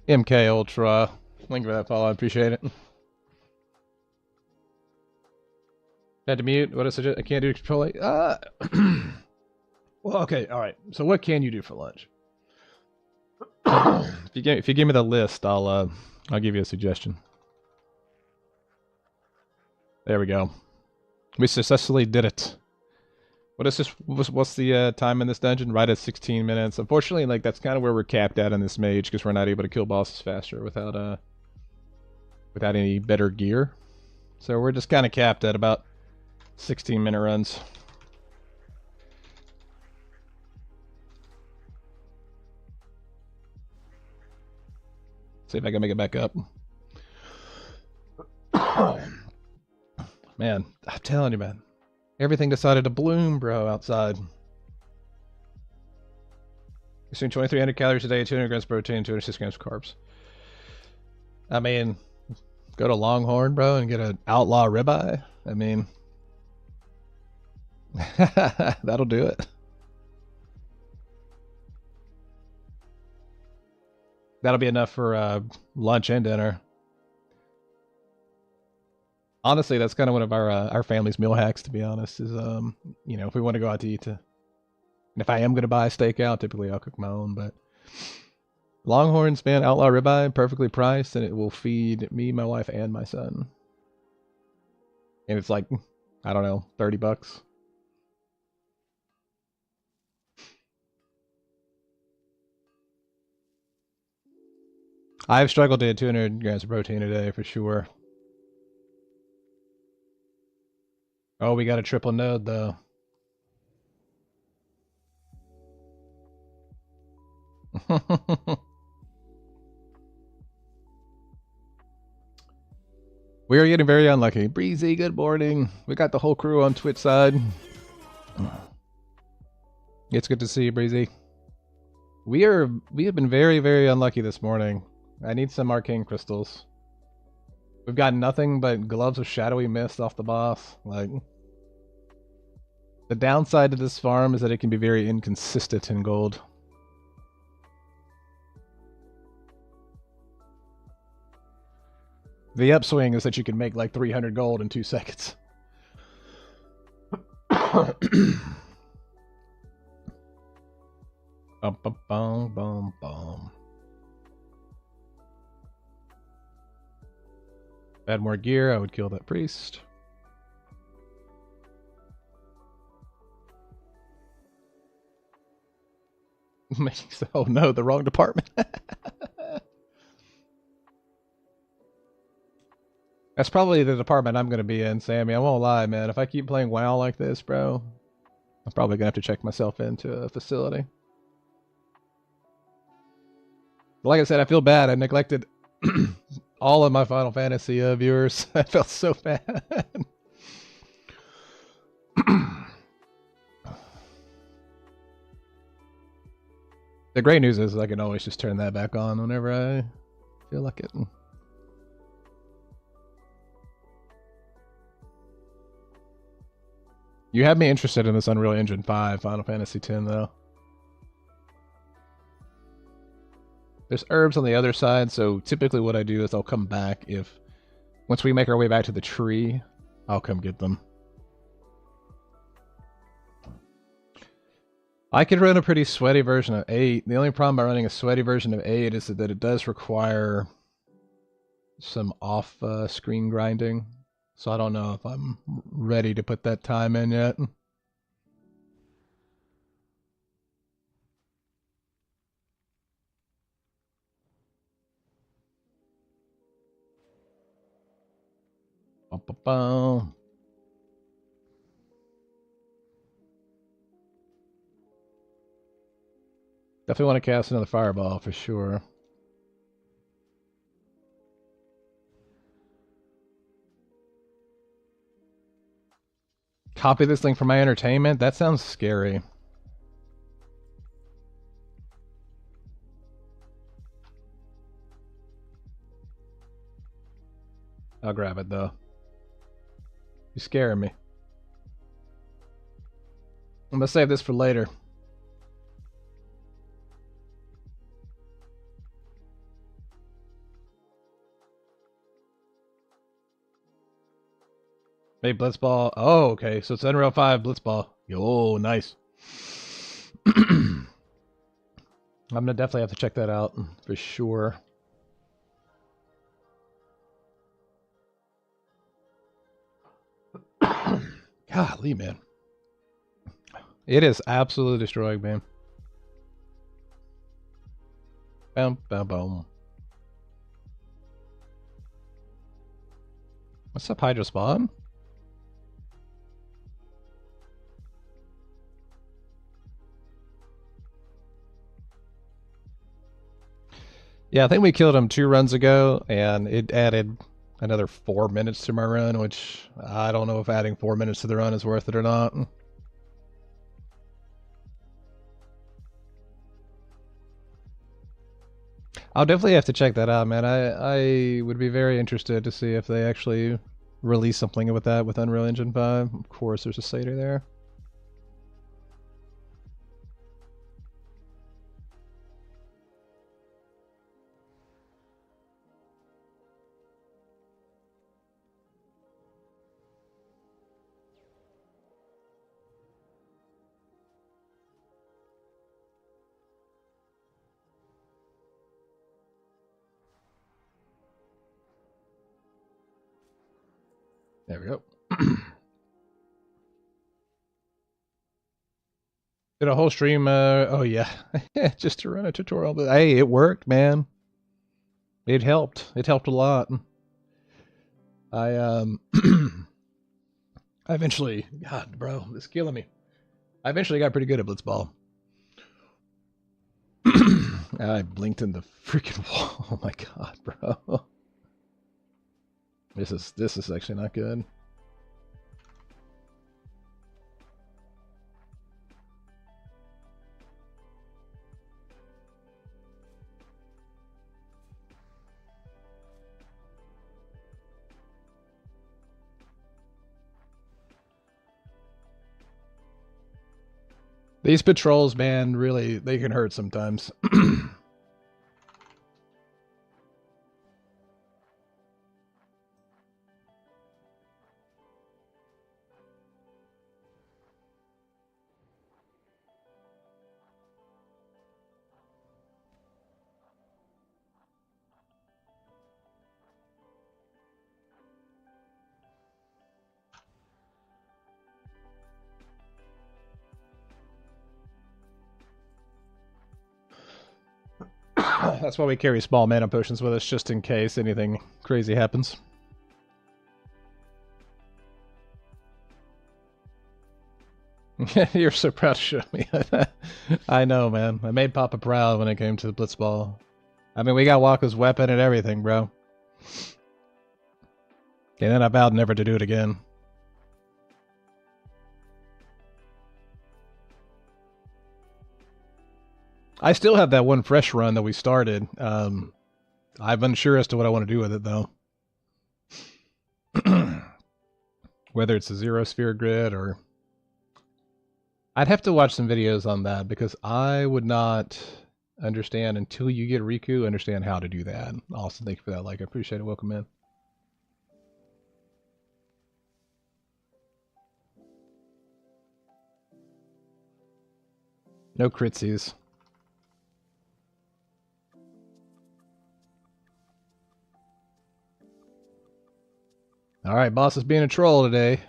MK Ultra. Thank you for that follow. I appreciate it. Had to mute. What I suggest? I can't do control. Well, okay, all right. So what can you do for lunch? If you give me the list, I'll give you a suggestion. There we go. We successfully did it. What is this? What's the time in this dungeon? Right at 16 minutes. Unfortunately, like that's kind of where we're capped at in this mage because we're not able to kill bosses faster without any better gear. So we're just kind of capped at about 16-minute runs. See if I can make it back up. Man, I'm telling you, man. Everything decided to bloom, bro, outside. Consume 2,300 calories a day, 200 grams of protein, 206 grams of carbs. I mean, go to Longhorn, bro, and get an outlaw ribeye. I mean, that'll do it. That'll be enough for lunch and dinner. Honestly, that's kind of one of our family's meal hacks, to be honest, is, you know, if we want to go out to eat, and if I am going to buy a steak out, typically I'll cook my own, but Longhorns, man, outlaw ribeye, perfectly priced, and it will feed me, my wife, and my son. And it's like, I don't know, $30. I've struggled to hit 200 grams of protein a day for sure. Oh, we got a triple node though. We are getting very unlucky. Breezy, good morning. We got the whole crew on Twitch side. It's good to see you, Breezy. We have been very, very unlucky this morning. I need some arcane crystals. We've got nothing but gloves of shadowy mist off the boss. Like, the downside to this farm is that it can be very inconsistent in gold. The upswing is that you can make like 300 gold in 2 seconds. Bum, bum, bum, bum, bum. Add more gear, I would kill that priest. Oh no, the wrong department. That's probably the department I'm going to be in, Sammy. I won't lie, man. If I keep playing WoW like this, bro, I'm probably going to have to check myself into a facility. Like I said, I feel bad. I neglected all of my Final Fantasy viewers. I felt so bad. The great news is I can always just turn that back on whenever I feel like it. You have me interested in this Unreal Engine 5 Final Fantasy X, though. There's herbs on the other side, so typically what I do is I'll come back if... Once we make our way back to the tree, I'll come get them. I could run a pretty sweaty version of 8. The only problem by running a sweaty version of 8 is that it does require some off-screen grinding. So I don't know if I'm ready to put that time in yet. Definitely want to cast another fireball for sure. Copy this link for my entertainment? That sounds scary. I'll grab it though. You're scaring me. I'm gonna save this for later. Hey, Blitzball. Oh, okay. So it's Unreal 5 Blitzball. Yo, nice. I'm gonna definitely have to check that out for sure. Golly, man. It is absolutely destroying, man. Bam, bam, boom. What's up, Hydro Spawn? Yeah, I think we killed him 2 runs ago, and it added another 4 minutes to my run, which I don't know if adding 4 minutes to the run is worth it or not. I'll definitely have to check that out, man. I would be very interested to see if they actually release something with that with Unreal Engine 5. Of course, there's a Satyr there. There we go. Did a whole stream, oh yeah, just to run a tutorial, but hey, it worked, man. It helped. It helped a lot. I I eventually, God, bro, this is killing me. I eventually got pretty good at Blitzball. I blinked in the freaking wall. Oh my God, bro. This is actually not good. These patrols, man, really, they can hurt sometimes. That's why we carry small mana potions with us, just in case anything crazy happens. You're so proud to show me. I know, man. I made Papa proud when it came to the Blitzball. I mean, we got Waka's weapon and everything, bro. And then I vowed never to do it again. I still have that one fresh run that we started. I'm unsure as to what I want to do with it, though. Whether it's a zero sphere grid or I'd have to watch some videos on that because I would not understand until you get Riku, understand how to do that. Awesome, thank you for that. Like, I appreciate it. Welcome in. No critsies. All right, boss is being a troll today.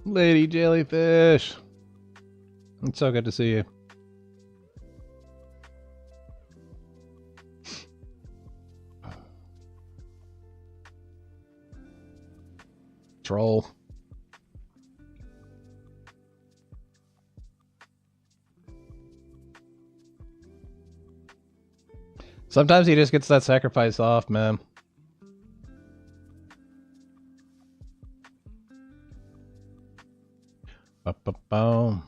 Lady Jellyfish. It's so good to see you. Troll. Sometimes he just gets that sacrifice off, man. Ba-ba-boom.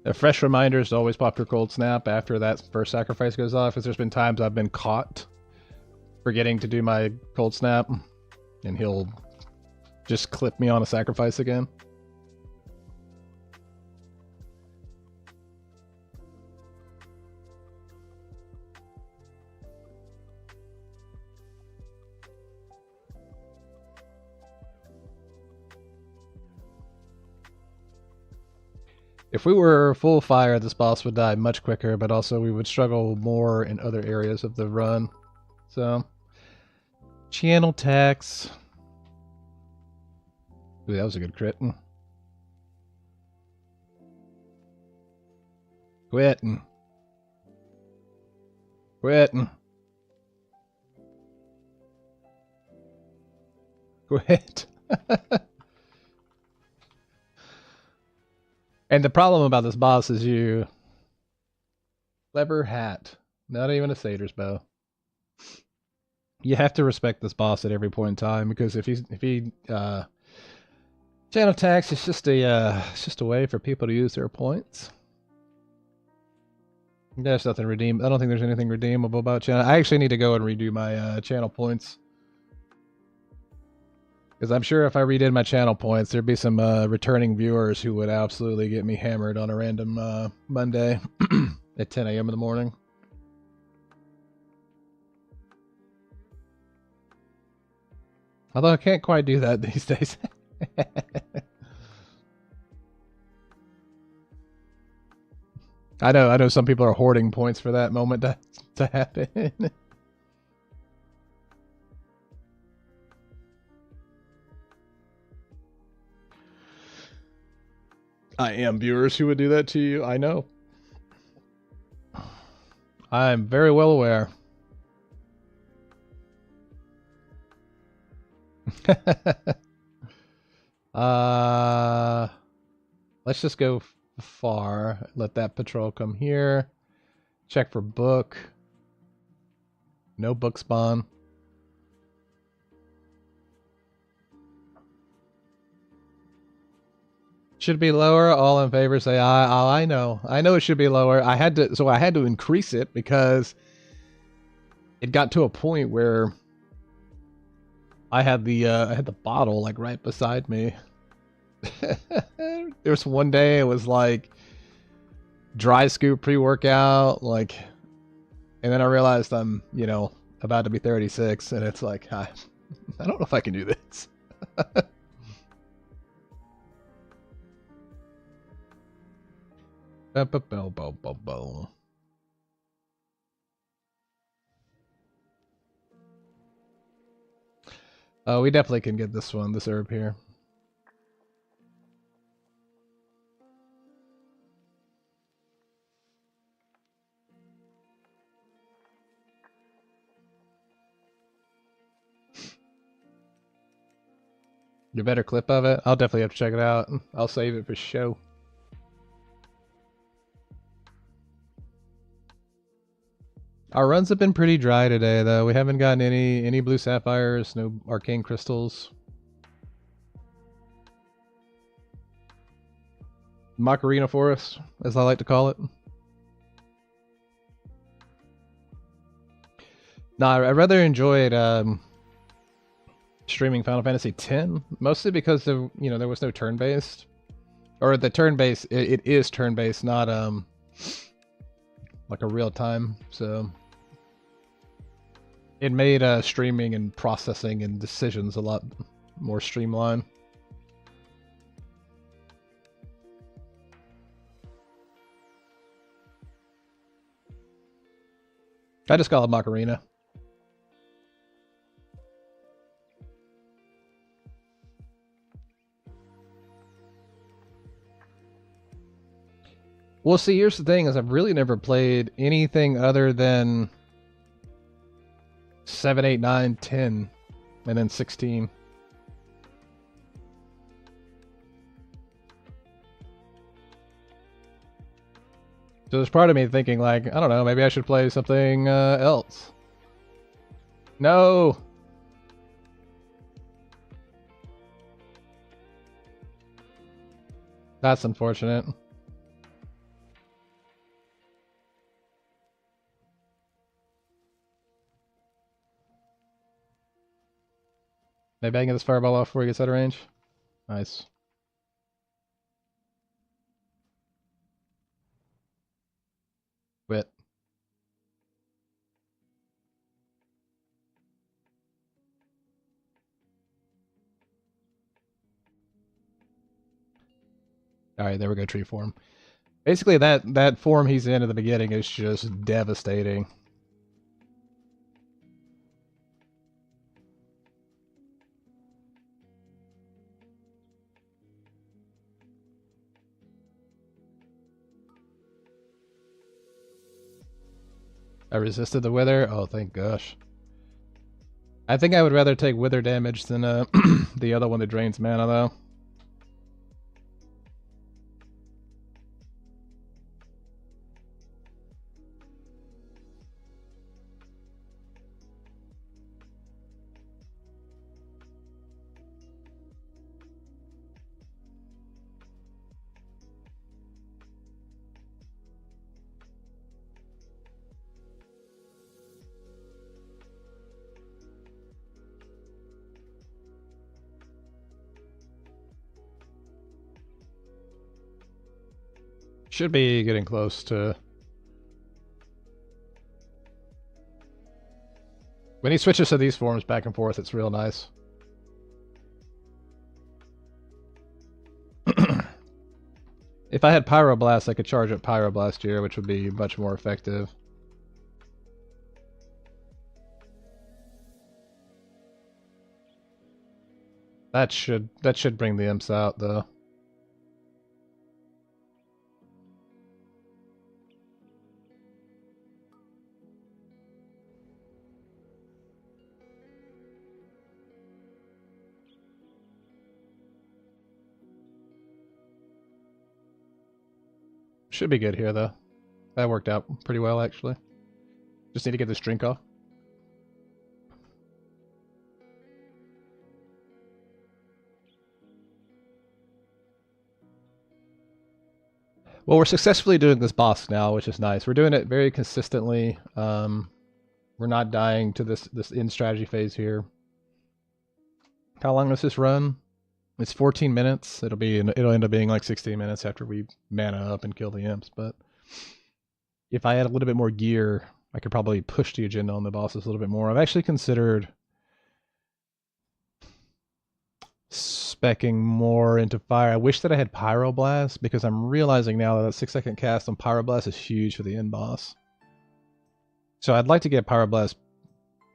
A fresh reminder is to always pop your cold snap after that first sacrifice goes off, because there's been times I've been caught forgetting to do my cold snap, and he'll just clip me on a sacrifice again. If we were full fire, this boss would die much quicker, but also we would struggle more in other areas of the run. So, channel tax. Ooh, that was a good crit. Quitting. Quitting. Quit. And the problem about this boss is you... Clever hat. Not even a satyr's bow. You have to respect this boss at every point in time, because if he channel tax, it's just a way for people to use their points. There's nothing redeem. I don't think there's anything redeemable about channel. I actually need to go and redo my channel points. Because I'm sure if I redid my channel points, there'd be some returning viewers who would absolutely get me hammered on a random Monday at 10 a.m. in the morning. Although I can't quite do that these days. I know some people are hoarding points for that moment to happen. I am viewers who would do that to you, I know. I'm very well aware. Let's just go far. Let that patrol come here. Check for book. No book spawn. Should be lower. All in favor say aye. I know. I know it should be lower. I had to increase it because it got to a point where I had the bottle like right beside me. There was one day it was like dry scoop pre-workout, like, and then I realized I'm, about to be 36, and it's like I don't know if I can do this. Oh, we definitely can get this herb here. You better clip of it? I'll definitely have to check it out. I'll save it for show. Our runs have been pretty dry today, though. We haven't gotten any blue sapphires, no arcane crystals. Macarena Forest, as I like to call it. No, I rather enjoyed streaming Final Fantasy X, mostly because there was no turn-based, or the turn-based. It is turn-based, not like a real time. So it made streaming and processing and decisions a lot more streamlined. I just call it Macarena. Well, see, here's the thing: is I've really never played anything other than 7, 8, 9, 10, and then 16. So there's part of me thinking, like, I don't know, maybe I should play something else. No! That's unfortunate. Maybe I can get this fireball off before he gets out of range. Nice. Quit. Alright, there we go, tree form. Basically, that form he's in at the beginning is just devastating. I resisted the wither? Oh, thank gosh. I think I would rather take wither damage than the other one that drains mana, though. Should be getting close to... When he switches to these forms back and forth, it's real nice. If I had Pyroblast, I could charge up Pyroblast here, which would be much more effective. That should bring the imps out, though. Should be good here, though. That worked out pretty well, actually. Just need to get this drink off. Well, we're successfully doing this boss now, which is nice. We're doing it very consistently. We're not dying to this end strategy phase here. How long does this run? It's 14 minutes. It'll end up being like 16 minutes after we mana up and kill the imps. But if I had a little bit more gear, I could probably push the agenda on the bosses a little bit more. I've actually considered speccing more into fire. I wish that I had Pyroblast, because I'm realizing now that 6-second cast on Pyroblast is huge for the end boss. So I'd like to get Pyroblast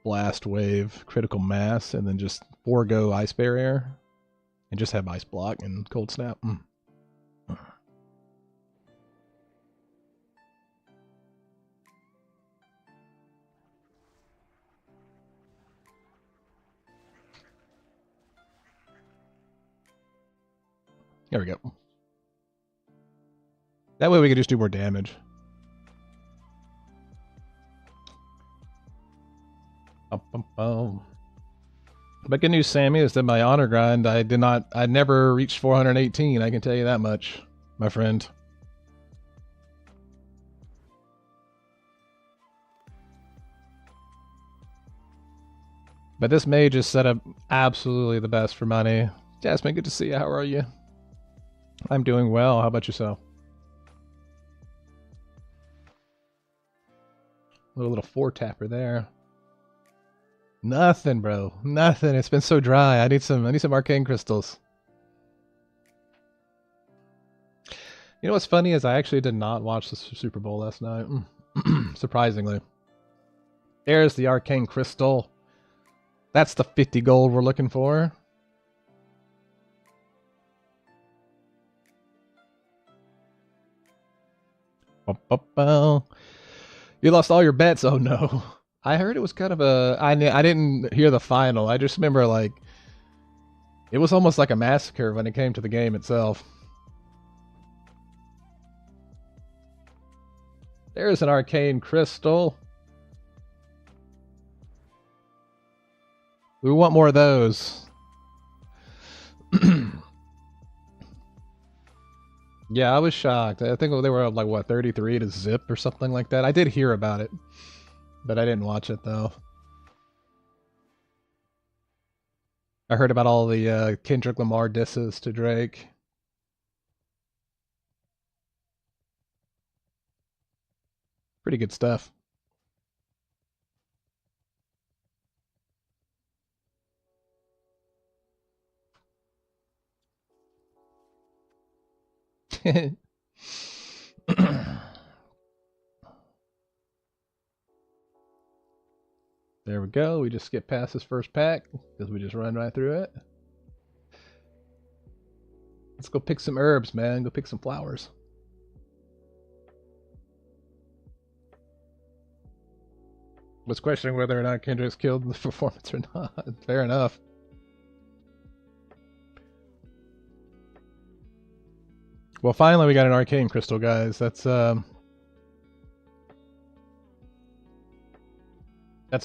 Blast Wave, Critical Mass, and then just forego Ice Barrier, and just have Ice Block and Cold Snap. There we go. That way we can just do more damage. But good news, Sammy, is that my honor grind, I never reached 418, I can tell you that much, my friend. But this mage is set up absolutely the best for money. Jasmine, good to see you. How are you? I'm doing well. How about yourself? A little 4-tapper there. Nothing, bro. Nothing. It's been so dry. I need some arcane crystals. You know what's funny is I actually did not watch the Super Bowl last night. Surprisingly. There's the arcane crystal. That's the 50 gold we're looking for. You lost all your bets. Oh no. I heard it was kind of a... I didn't hear the final. I just remember, like... It was almost like a massacre when it came to the game itself. There's an arcane crystal. We want more of those. Yeah, I was shocked. I think they were like, what, 33 to zip or something like that. I did hear about it, but I didn't watch it, though. I heard about all the Kendrick Lamar disses to Drake. Pretty good stuff. There we go. We just skip past this first pack because we just run right through it. Let's go pick some herbs, man. Go pick some flowers. Was questioning whether or not Kendrick's killed the performance or not. Fair enough. Well, finally we got an arcane crystal, guys. That's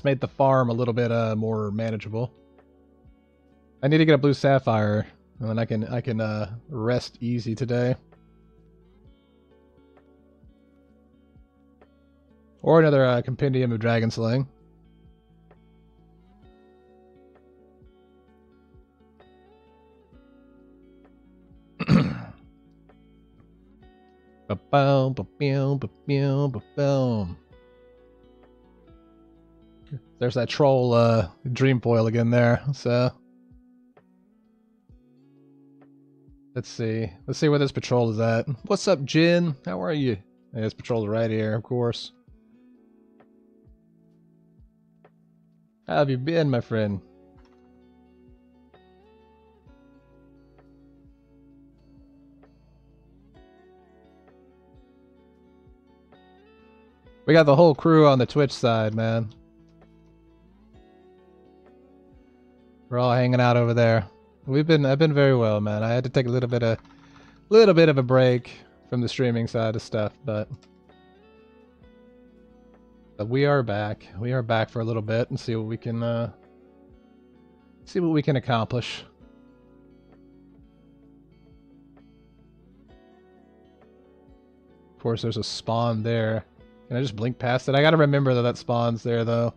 made the farm a little bit more manageable. I need to get a blue sapphire, and then I can rest easy today. Or another compendium of dragon slaying. Ba-boom, ba-boom, ba-boom, ba-boom. There's that troll dream foil again there. So let's see where this patrol is at. What's up, Jin? How are you? Yeah, this patrol's right here, of course. How have you been, my friend? We got the whole crew on the Twitch side, man. We're all hanging out over there. I've been very well, man. I had to take a little bit of a break from the streaming side of stuff, but we are back. We are back for a little bit and see what we can accomplish. Of course, there's a spawn there. Can I just blink past it? I gotta remember that spawn's there, though.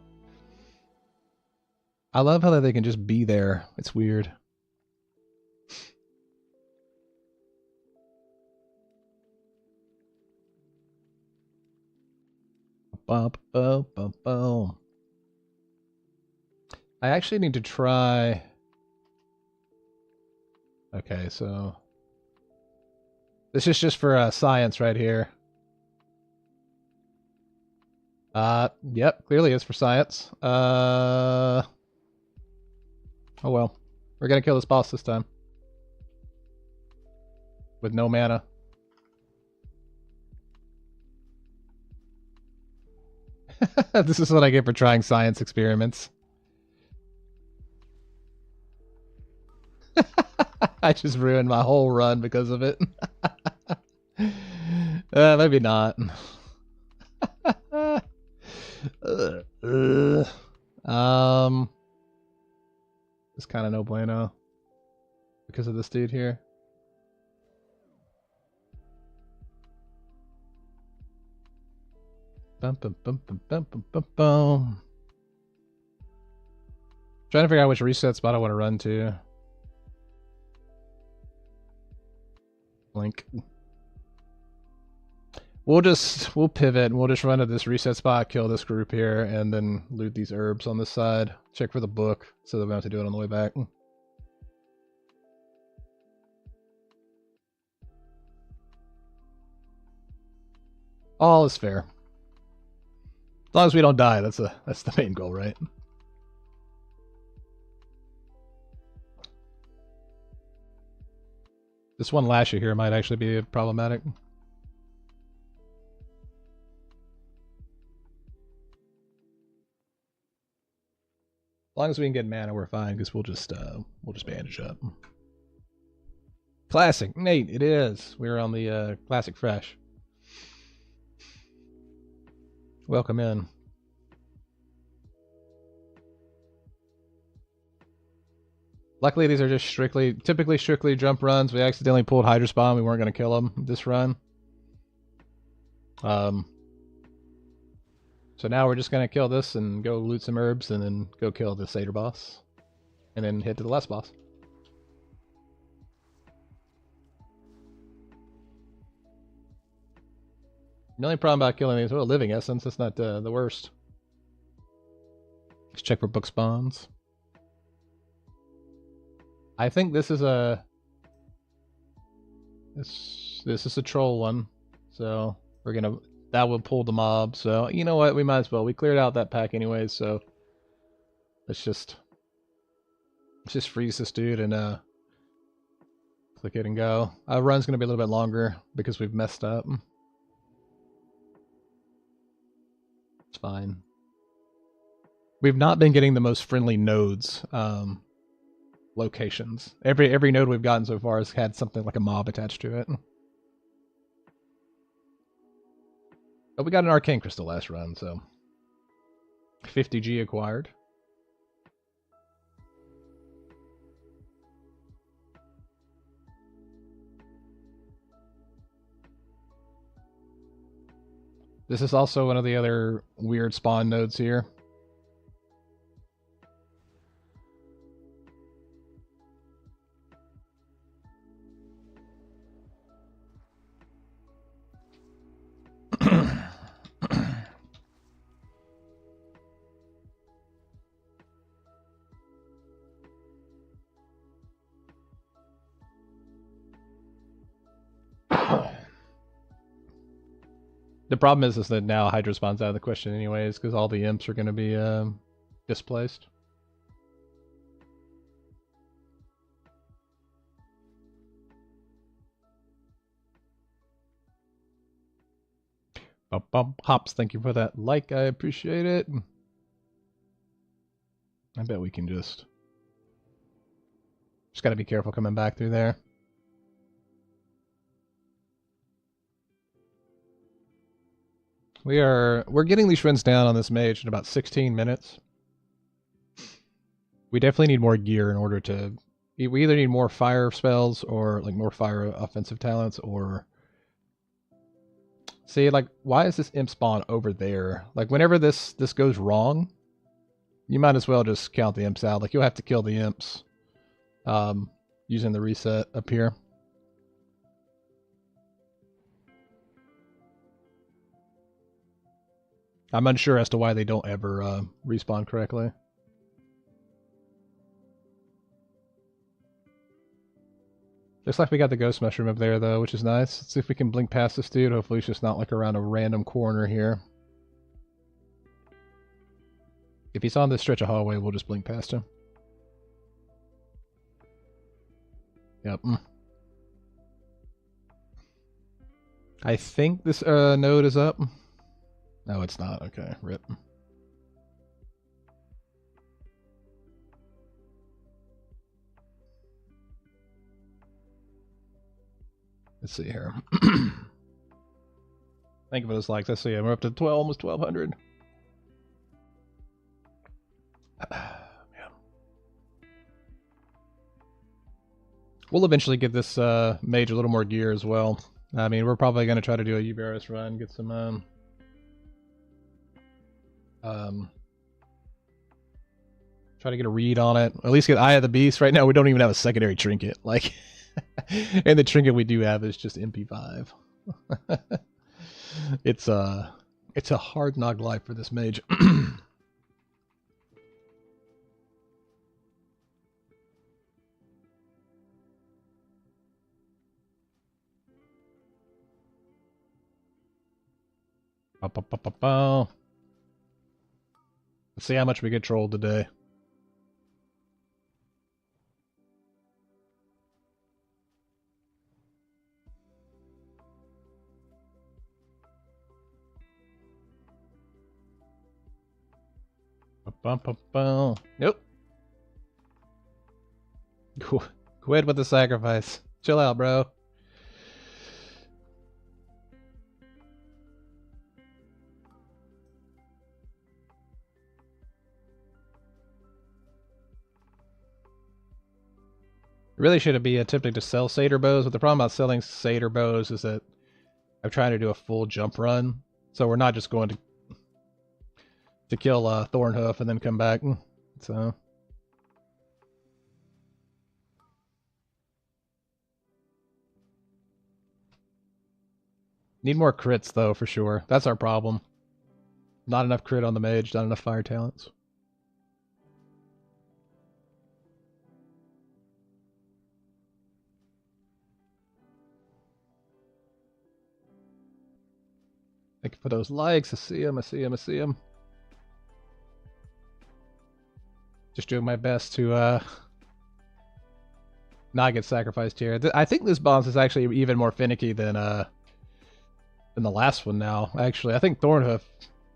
I love how they can just be there. It's weird. Bump, bump, bump, bump. I actually need to try... Okay, so... This is just for science right here. Yep, clearly is for science. Oh well. We're gonna kill this boss this time. With no mana. This is what I get for trying science experiments. I just ruined my whole run because of it. Maybe not. is kind of no bueno because of this dude here. Bum, bum, bum, bum, bum, bum, bum, bum. Trying to figure out which reset spot I want to run to. Blink. We'll pivot and we'll just run to this reset spot, kill this group here, and then loot these herbs on this side. Check for the book so that we don't have to do it on the way back. All is fair. As long as we don't die, that's the main goal, right? This one Lasher here might actually be problematic. As long as we can get mana, we're fine, because we'll just bandage up. Classic, Nate, it is. We're on the Classic Fresh. Welcome in. Luckily, these are just typically strictly jump runs. We accidentally pulled Hydra Spawn. We weren't going to kill them this run. So now we're just going to kill this and go loot some herbs and then go kill the Satyr boss. And then head to the last boss. The only problem about killing these, well, living essence, that's not the worst. Let's check for book spawns. I think this is a this is a troll one, so that will pull the mob. So you know what, we might as well. We cleared out that pack anyways, so let's just freeze this dude and click it and go. Our run's gonna be a little bit longer because we've messed up. It's fine. We've not been getting the most friendly nodes. Locations. Every node we've gotten so far has had something like a mob attached to it. But we got an arcane crystal last run, so 50G acquired. This is also one of the other weird spawn nodes here. The problem is that now Hydra spawn's out of the question anyways, because all the imps are going to be displaced. Hops, thank you for that like, I appreciate it. I bet we can just gotta be careful coming back through there. We're getting these runs down on this mage in about 16 minutes. We definitely need more gear in order to... We either need more fire spells or like more fire offensive talents or... See, like, why is this imp spawn over there? Like, whenever this goes wrong, you might as well just count the imps out. Like, you'll have to kill the imps using the reset up here. I'm unsure as to why they don't ever respawn correctly. Looks like we got the ghost mushroom up there, though, which is nice. Let's see if we can blink past this dude. Hopefully it's just not like around a random corner here. If he's on this stretch of hallway, we'll just blink past him. Yep. I think this node is up. No, it's not. Okay, rip. Let's see here. Think of it as like, let's see, we're up to 12, almost 1200. Yeah. We'll eventually get this mage a little more gear as well. I mean, we're probably going to try to do a Uberis run, get some try to get a read on it. At least get Eye of the Beast. Right now we don't even have a secondary trinket. Like and the trinket we do have is just MP5. It's a hard knock life for this mage. Let's see how much we get trolled today. Nope. Quit with the sacrifice. Chill out, bro. Really shouldn't be attempting to sell satyr bows, but the problem about selling satyr bows is that I'm trying to do a full jump run, so we're not just going to kill Thornhoof and then come back. So need more crits though for sure. That's our problem. Not enough crit on the mage, not enough fire talents. Thank you for those likes. I see them. I see them. I see them. Just doing my best to not get sacrificed here. I think this boss is actually even more finicky than the last one now. Actually, I think Thornhoof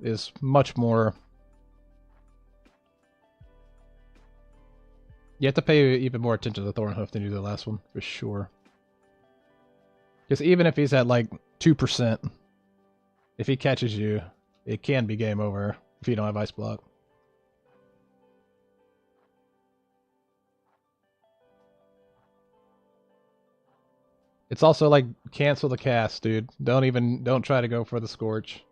is much more. You have to pay even more attention to Thornhoof than you do the last one, for sure. Because even if he's at like 2%, if he catches you, it can be game over if you don't have ice block. It's also like cancel the cast, dude. Don't try to go for the Scorch.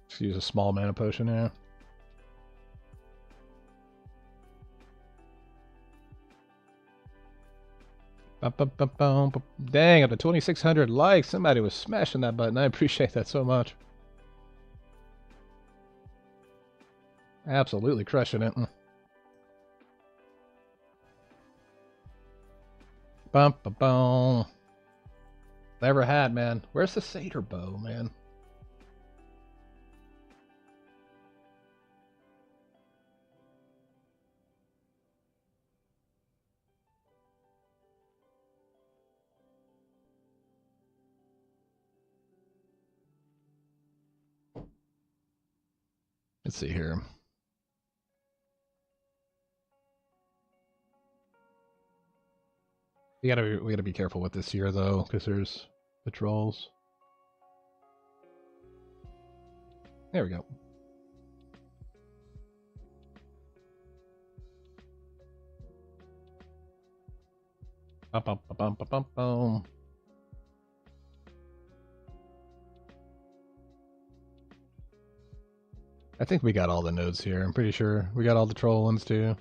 Just use a small mana potion here. Dang, up to 2,600 likes. Somebody was smashing that button. I appreciate that so much. Absolutely crushing it. Bum, bum, bum. Never had, man. Where's the satyr bow, man? Let's see here. We gotta be careful with this here though, because there's patrols. There we go. Bum, bum, bum, bum, bum, bum. I think we got all the nodes here. I'm pretty sure we got all the troll ones too.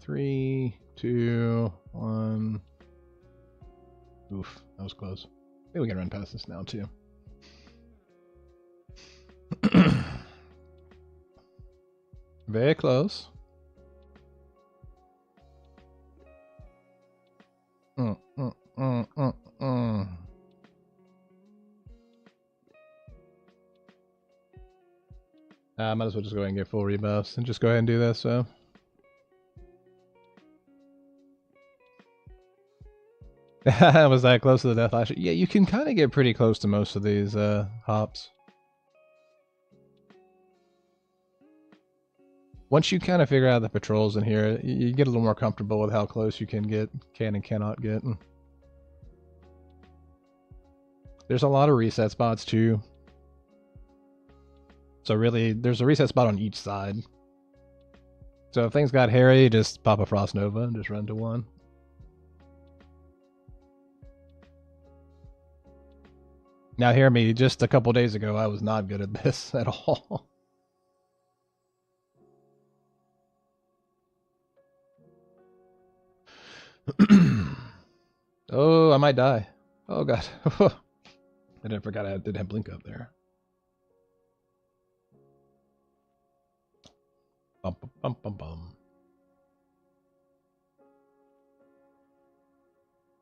Three, two, one. Oof, that was close. I think we can run past this now too. Very close. Might as well just go ahead and get full rebuffs and just go ahead and do this, so. Was that close to the death last year? Yeah, you can kind of get pretty close to most of these hops. Once you kind of figure out the patrols in here, you get a little more comfortable with how close you can and cannot get. There's a lot of reset spots too. So really, there's a reset spot on each side. So if things got hairy, just pop a Frost Nova and just run to one. Now hear me, just a couple days ago, I was not good at this at all. Oh, I might die. Oh god. I didn't forget I did have blink up there. Bum, bum, bum, bum, bum.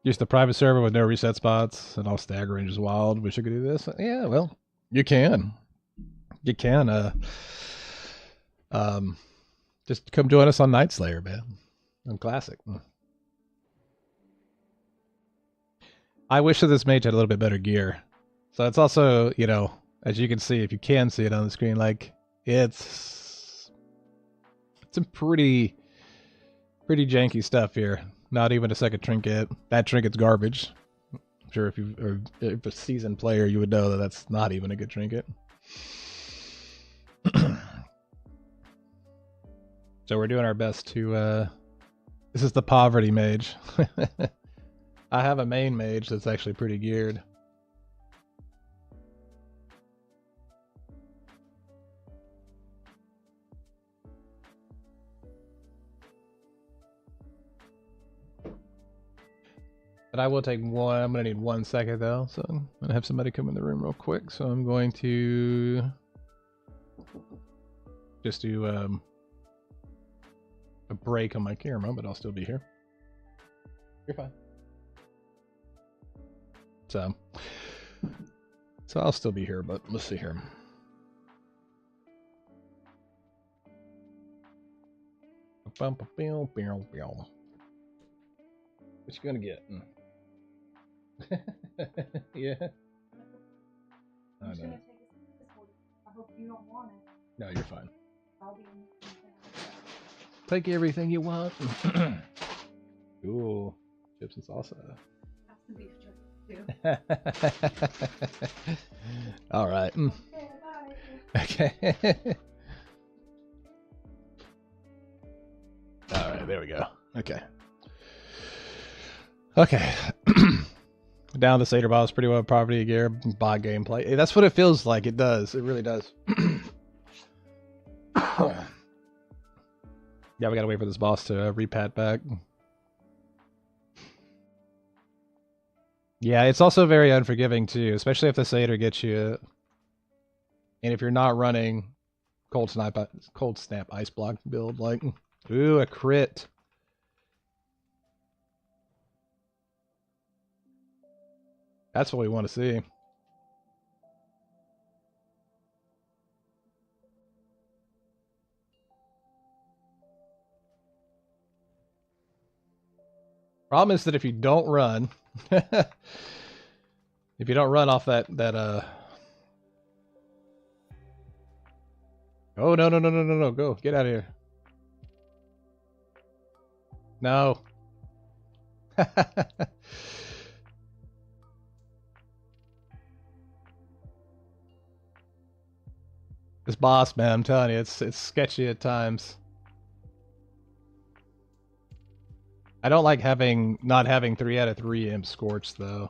Use the private server with no reset spots and all stagger range is wild. Wish I could do this. Yeah, well, you can. You can. Just come join us on Night Slayer, man. On Classic. I wish that this mage had a little bit better gear. So it's also, you know, as you can see, if you can see it on the screen, like it's some pretty janky stuff here. Not even a second trinket. That trinket's garbage. I'm sure if if a seasoned player, you would know that that's not even a good trinket. So we're doing our best to. This is the poverty mage. I have a main mage that's actually pretty geared. But I will take one. I'm going to need 1 second though. So I'm going to have somebody come in the room real quick. So I'm going to just do a break on my camera, but I'll still be here. You're fine. So I'll still be here, but let's see here. What you gonna get? Yeah. I know. I hope you don't want it. No, you're fine. I'll be Take everything you want. Ooh, chips and salsa. have some beef jerky too. All right. Okay, bye. Okay. All right, there we go. Okay. Okay. Down the Seder boss pretty well. Poverty gear, bot gameplay. That's what it feels like. It does. It really does. Yeah, we gotta wait for this boss to repat back. Yeah, it's also very unforgiving too, especially if the Seder gets you. And if you're not running cold snap ice block build, like, ooh, a crit. That's what we want to see. Problem is that if you don't run, if you don't run off that oh no, go get out of here. No. This boss, man, I'm telling you, it's sketchy at times. I don't like not having 3 out of 3 imp scorched though.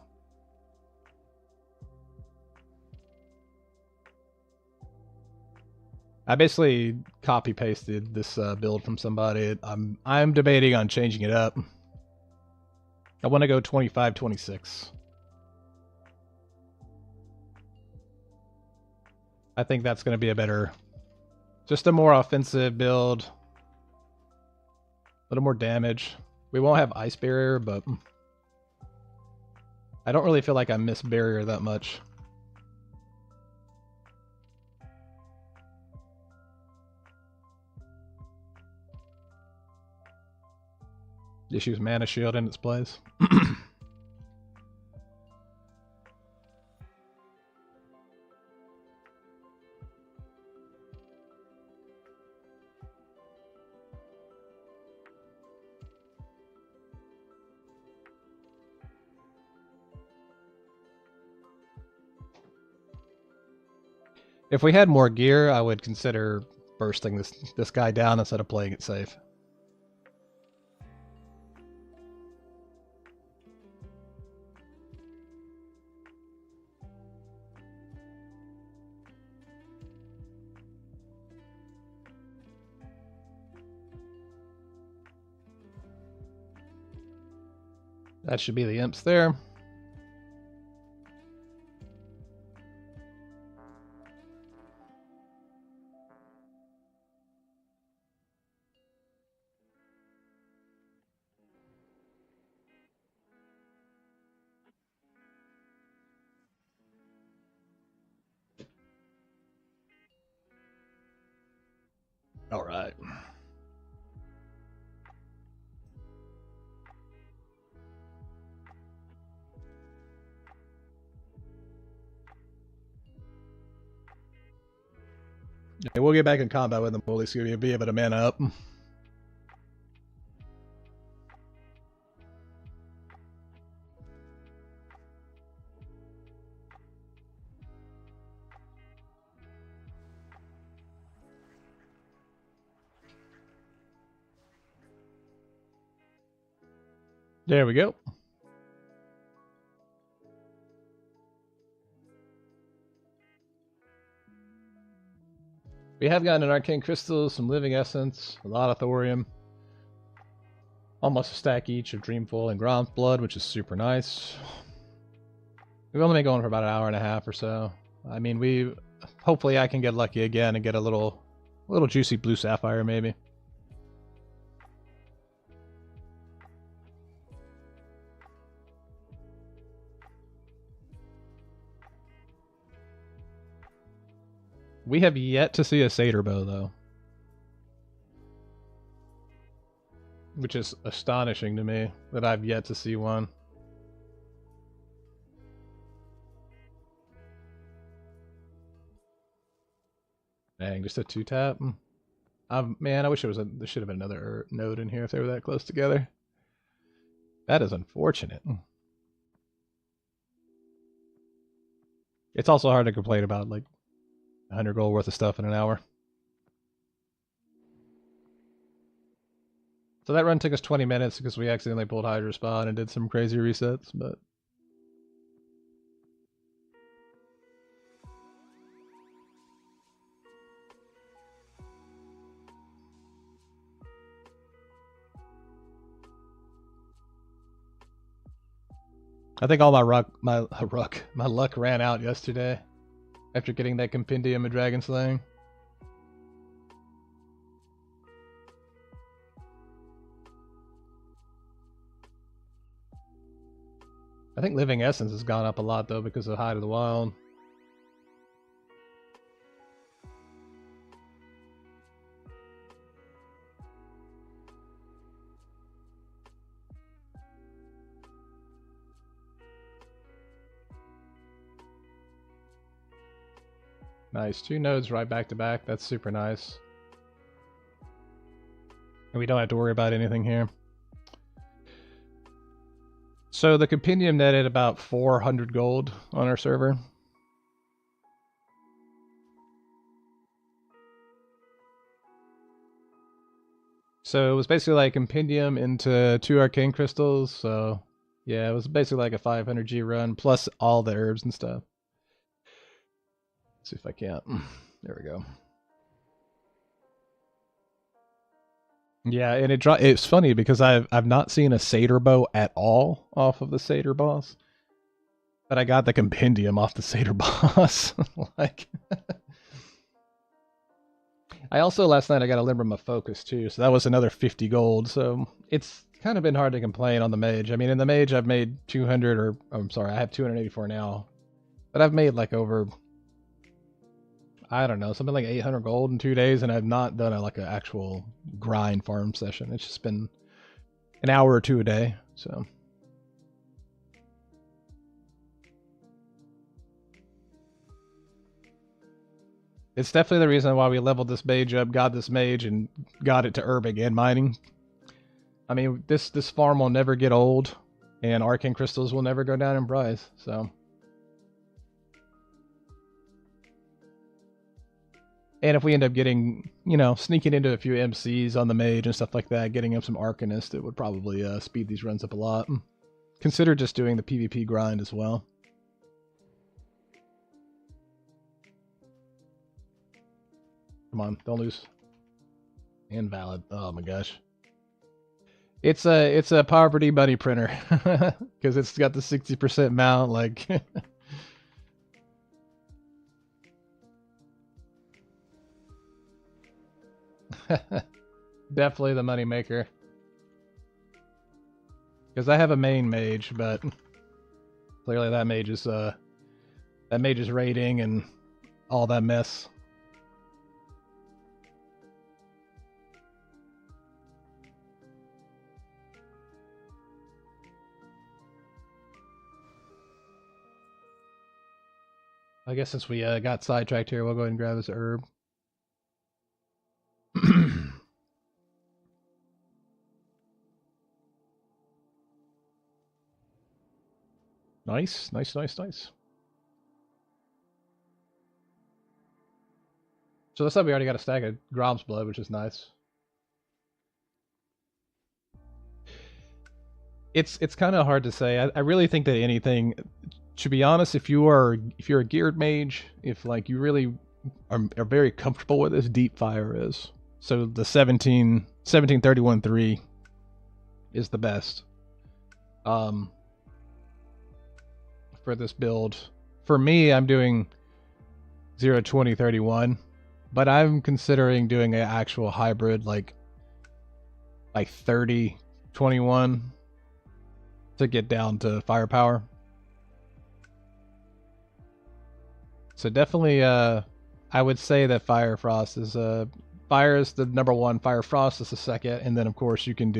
I basically copy pasted this build from somebody. I'm debating on changing it up. I want to go 25-26. I think that's going to be a better, just a more offensive build. A little more damage. We won't have ice barrier, but I don't really feel like I miss barrier that much. Just use mana shield in its place. If we had more gear, I would consider bursting this guy down instead of playing it safe. That should be the imps there. All right. Yeah, we'll get back in combat with them. We'll at least be able to man up. There we go. We have gotten an arcane crystal, some living essence, a lot of thorium. Almost a stack each of Dreamful and Grom's blood, which is super nice. We've only been going for about an hour and a half or so. I mean, hopefully I can get lucky again and get a little juicy blue sapphire maybe. We have yet to see a satyr bow though, which is astonishing to me that I've yet to see one. Dang, just a 2-tap. Man, I wish there should have been another node in here if they were that close together. That is unfortunate. It's also hard to complain about like 100 gold worth of stuff in an hour. So that run took us 20 minutes because we accidentally pulled Hydra Spawn and did some crazy resets, but I think all my luck ran out yesterday after getting that compendium of dragon slaying. I think living essence has gone up a lot though because of Hide of the Wild. Nice, 2 nodes right back to back. That's super nice. And we don't have to worry about anything here. So the compendium netted about 400 gold on our server. So it was basically like compendium into 2 arcane crystals. So yeah, it was basically like a 500G run plus all the herbs and stuff. Let's see if I can't. There we go. Yeah, and it's funny because I've not seen a satyr bow at all off of the satyr boss. But I got the compendium off the satyr boss. Like I also last night I got a Limbrum of Focus too, so that was another 50 gold. So it's kind of been hard to complain on the Mage. I mean, in the Mage I've made 200 or I'm sorry, I have 284 now. But I've made like over, I don't know, something like 800 gold in 2 days, and I've not done like an actual grind farm session. It's just been an hour or 2 a day, so. It's definitely the reason why we leveled this mage up, got this mage, and got it to herbing and mining. I mean, this farm will never get old, and arcane crystals will never go down in price, so. And if we end up getting, you know, sneaking into a few MCs on the Mage and stuff like that, getting him some Arcanist, it would probably speed these runs up a lot. Consider just doing the PvP grind as well. Come on, don't lose. Invalid. Oh my gosh. It's a poverty money printer because it's got the 60% mount. Like, definitely the money maker. Because I have a main mage, but clearly that mage's rating and all that mess. I guess since we got sidetracked here, we'll go ahead and grab this herb. Nice, nice, nice, nice. So this time we already got a stack of Grom's Blood, which is nice. It's kind of hard to say. I really think that anything, to be honest, if you're a geared mage, if like you really are very comfortable with this, Deep Fire is. So the 1731-3 is the best. For this build. For me, I'm doing 0-20-31, but I'm considering doing an actual hybrid like 30-21 to get down to firepower. So definitely I would say that Fire Frost is Fire is the number one, Fire Frost is the second, and then of course you can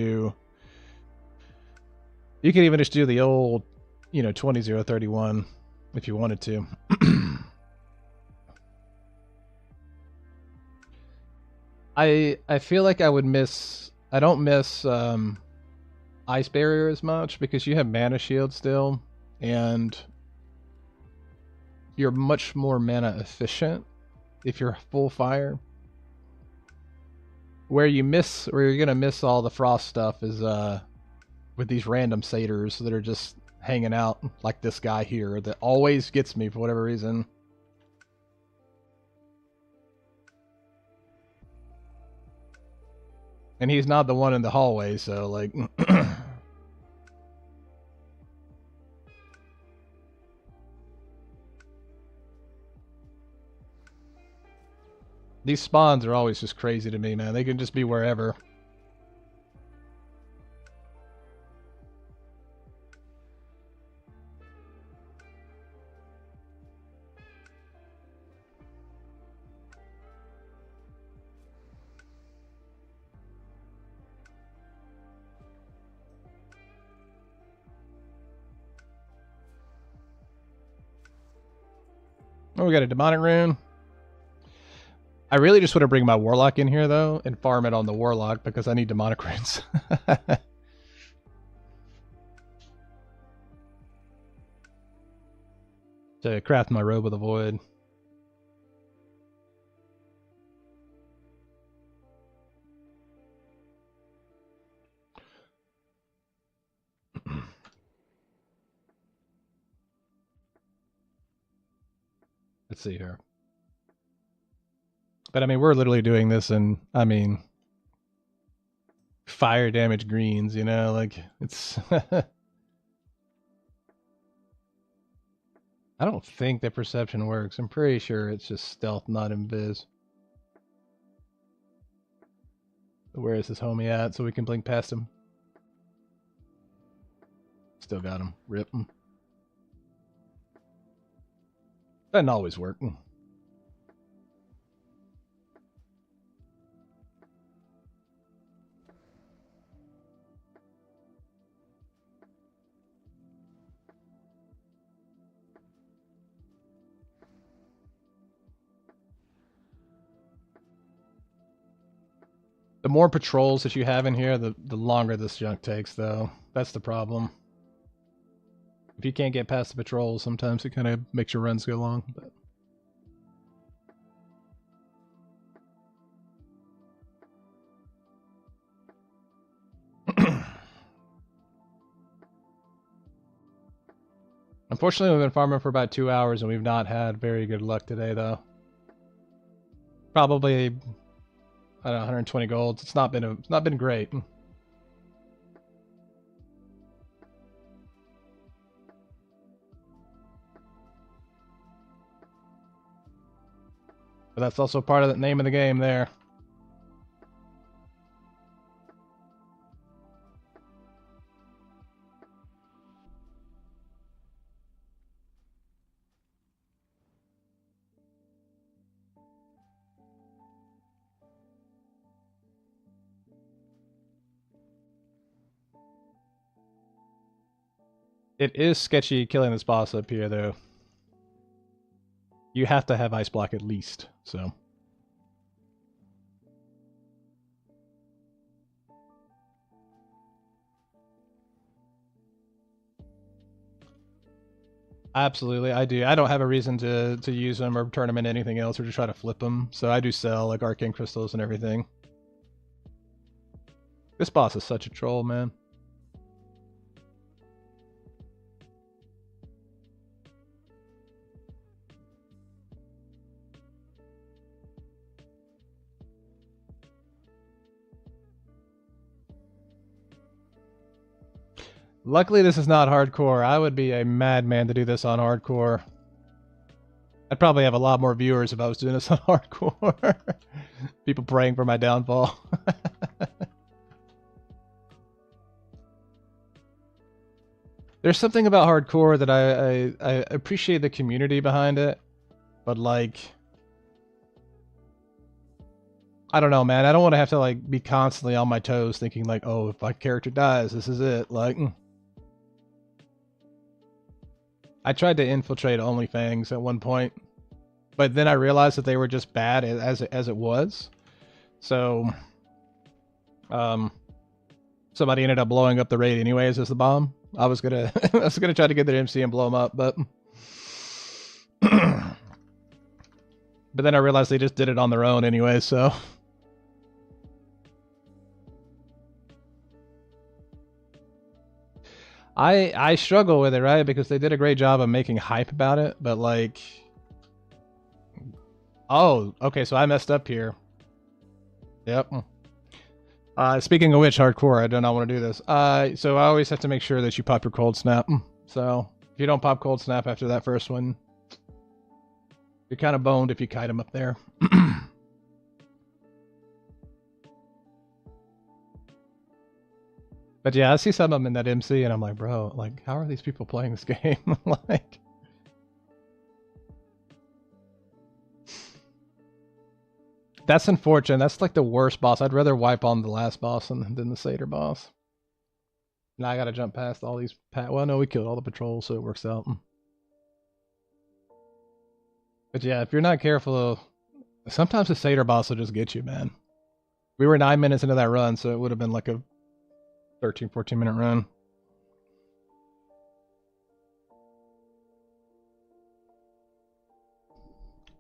even just do the old, you know, 20-0-31 if you wanted to. I feel like I don't miss Ice Barrier as much because you have Mana Shield still, and you're much more mana efficient if you're full fire. Where you're gonna miss all the frost stuff is with these random satyrs that are just hanging out, like this guy here that always gets me for whatever reason. And he's not the one in the hallway, so like these spawns are always just crazy to me, man. They can just be wherever. Oh, we got a demonic rune. I really just want to bring my warlock in here though and farm it on the warlock because I need demonic runes. To craft my robe of the void. Let's see here. But I mean, we're literally doing this in, I mean, fire damage greens, you know, like it's I don't think that perception works. I'm pretty sure it's just stealth, not invis. Where is this homie at so we can blink past him? Still got him. Rip him. Doesn't always work. The more patrols that you have in here, the longer this junk takes, though. That's the problem. If you can't get past the patrols, sometimes it kind of makes your runs go long. But Unfortunately, we've been farming for about 2 hours and we've not had very good luck today, though. Probably, I don't know, 120 golds. It's not been great. But that's also part of the name of the game there. It is sketchy killing this boss up here, though. You have to have ice block at least, so. Absolutely, I do. I don't have a reason to use them or turn them into anything else or to try to flip them, so I do sell like arcane crystals and everything. This boss is such a troll, man. Luckily, this is not hardcore. I would be a madman to do this on hardcore. I'd probably have a lot more viewers if I was doing this on hardcore. People praying for my downfall. There's something about hardcore that I appreciate the community behind it, but like, I don't know, man. I don't want to have to like be constantly on my toes thinking like, oh, if my character dies, this is it. Like, I tried to infiltrate OnlyFans at one point, but then I realized that they were just bad as it was. So, somebody ended up blowing up the raid anyways as the bomb. I was gonna try to get their MC and blow them up, but but then I realized they just did it on their own anyway. So. I struggle with it, right? Because they did a great job of making hype about it, but like, oh, okay, so I messed up here. Yep. Speaking of which, hardcore, I do not want to do this. So I always have to make sure that you pop your cold snap. So if you don't pop cold snap after that first one, you're kind of boned if you kite them up there. But yeah, I see some of them in that MC, and I'm like, bro, like, how are these people playing this game? Like, that's unfortunate. That's like the worst boss. I'd rather wipe on the last boss than the Satyr boss. Now I gotta jump past all these. Well, no, we killed all the patrols, so it works out. But yeah, if you're not careful, sometimes the Satyr boss will just get you, man. We were 9 minutes into that run, so it would have been like a 13, 14-minute run.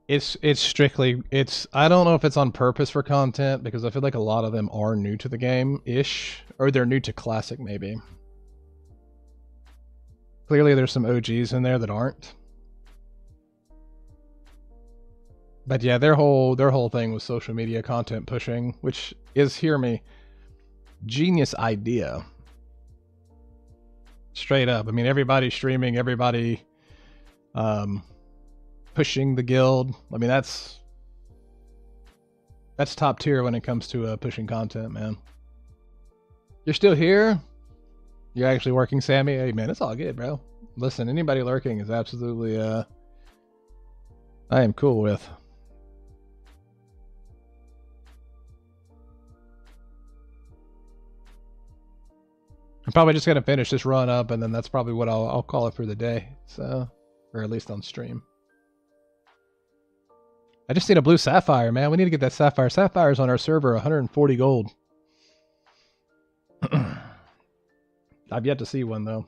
It's strictly, I don't know if it's on purpose for content, because I feel like a lot of them are new to the game-ish, or they're new to Classic, maybe. Clearly there's some OGs in there that aren't. But yeah, their whole thing was social media content pushing, which is, hear me, genius idea. Straight up. I mean, everybody streaming, everybody pushing the guild. I mean, that's top tier when it comes to pushing content, man. You're still here? You're actually working, Sammy? Hey, man, it's all good, bro. Listen, anybody lurking is absolutely I am cool with. I'm probably just gonna finish this run up, and then that's probably what I'll call it for the day. So, or at least on stream. I just need a blue sapphire, man. We need to get that sapphire. Sapphire's on our server, 140 gold. I've yet to see one though.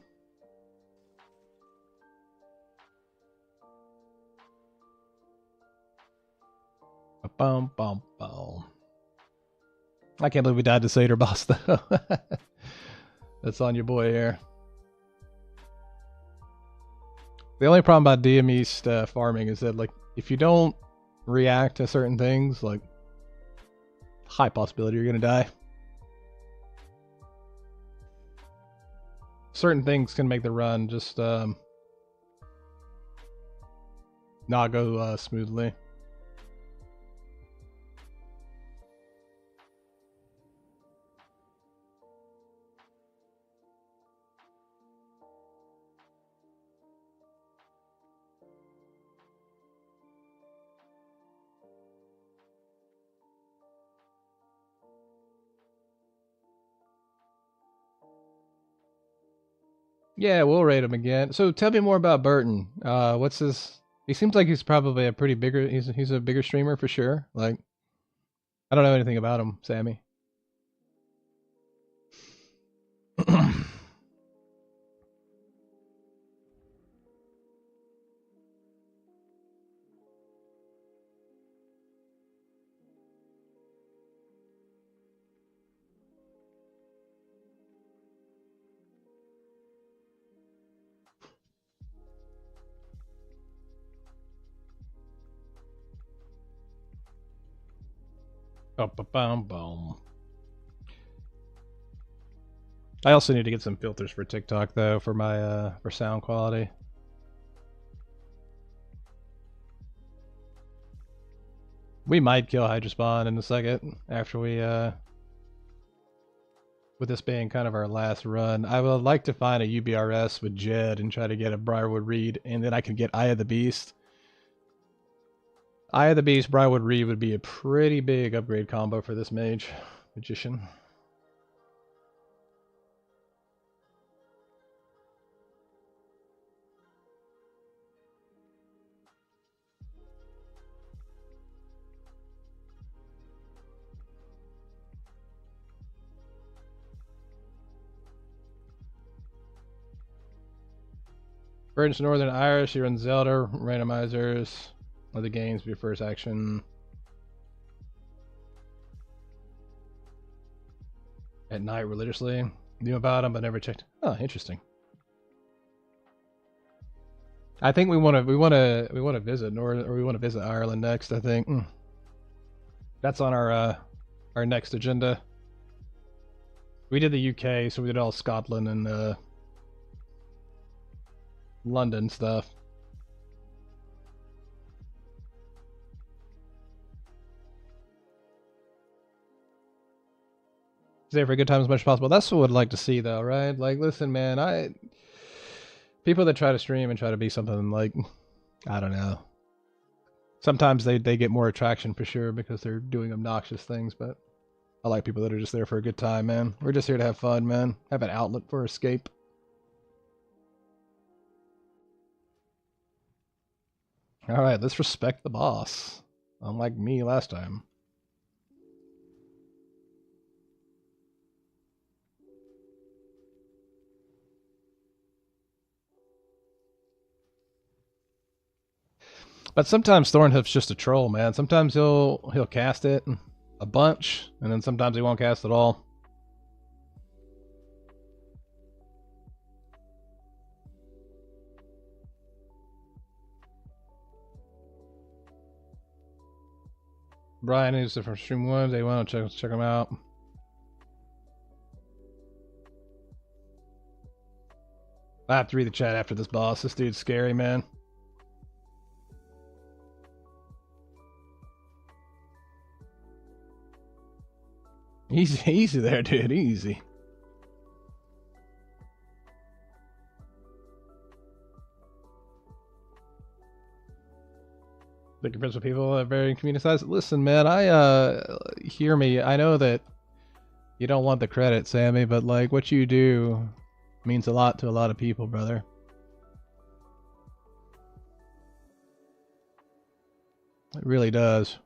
Bum bum bum. I can't believe we died to Satyr boss though. That's on your boy here. The only problem about DME farming is that, like, if you don't react to certain things, like, high possibility you're gonna die. Certain things can make the run just not go smoothly. Yeah, we'll rate him again. So tell me more about Burton. What's his? He seems like he's probably a pretty bigger. He's a bigger streamer for sure. Like, I don't know anything about him, Sammy. Boom. I also need to get some filters for TikTok though for my for sound quality. We might kill Hydrospawn in a second after we with this being kind of our last run. I would like to find a UBRS with Jed and try to get a Briarwood Reed, and then I can get Eye of the Beast. Eye of the Beast, Briarwood Reed would be a pretty big upgrade combo for this magician. Burton's Northern Irish, you run Zelda, randomizers, other games, your first action. At night religiously. Knew about him but never checked. Oh, interesting. I think we want to visit Northern, or we want to visit Ireland next, I think. That's on our next agenda. We did the UK, so we did all Scotland and London stuff. Stay for a good time as much as possible. That's what I'd like to see, though, right? Like, listen, man, people that try to stream and try to be something like, I don't know. Sometimes they get more attraction for sure because they're doing obnoxious things, but I like people that are just there for a good time, man. We're just here to have fun, man. Have an outlet for escape. Alright, let's respect the boss. Unlike me last time. But sometimes Thornhoof's just a troll, man. Sometimes he'll cast it a bunch, and then sometimes he won't cast at all. Brian is from Stream 1. They want to check him out. I have to read the chat after this boss. This dude's scary, man. Easy there, dude. Easy. Big difference with people at varying community size. Listen, man, hear me. I know that you don't want the credit, Sammy, but like what you do means a lot to a lot of people, brother. It really does.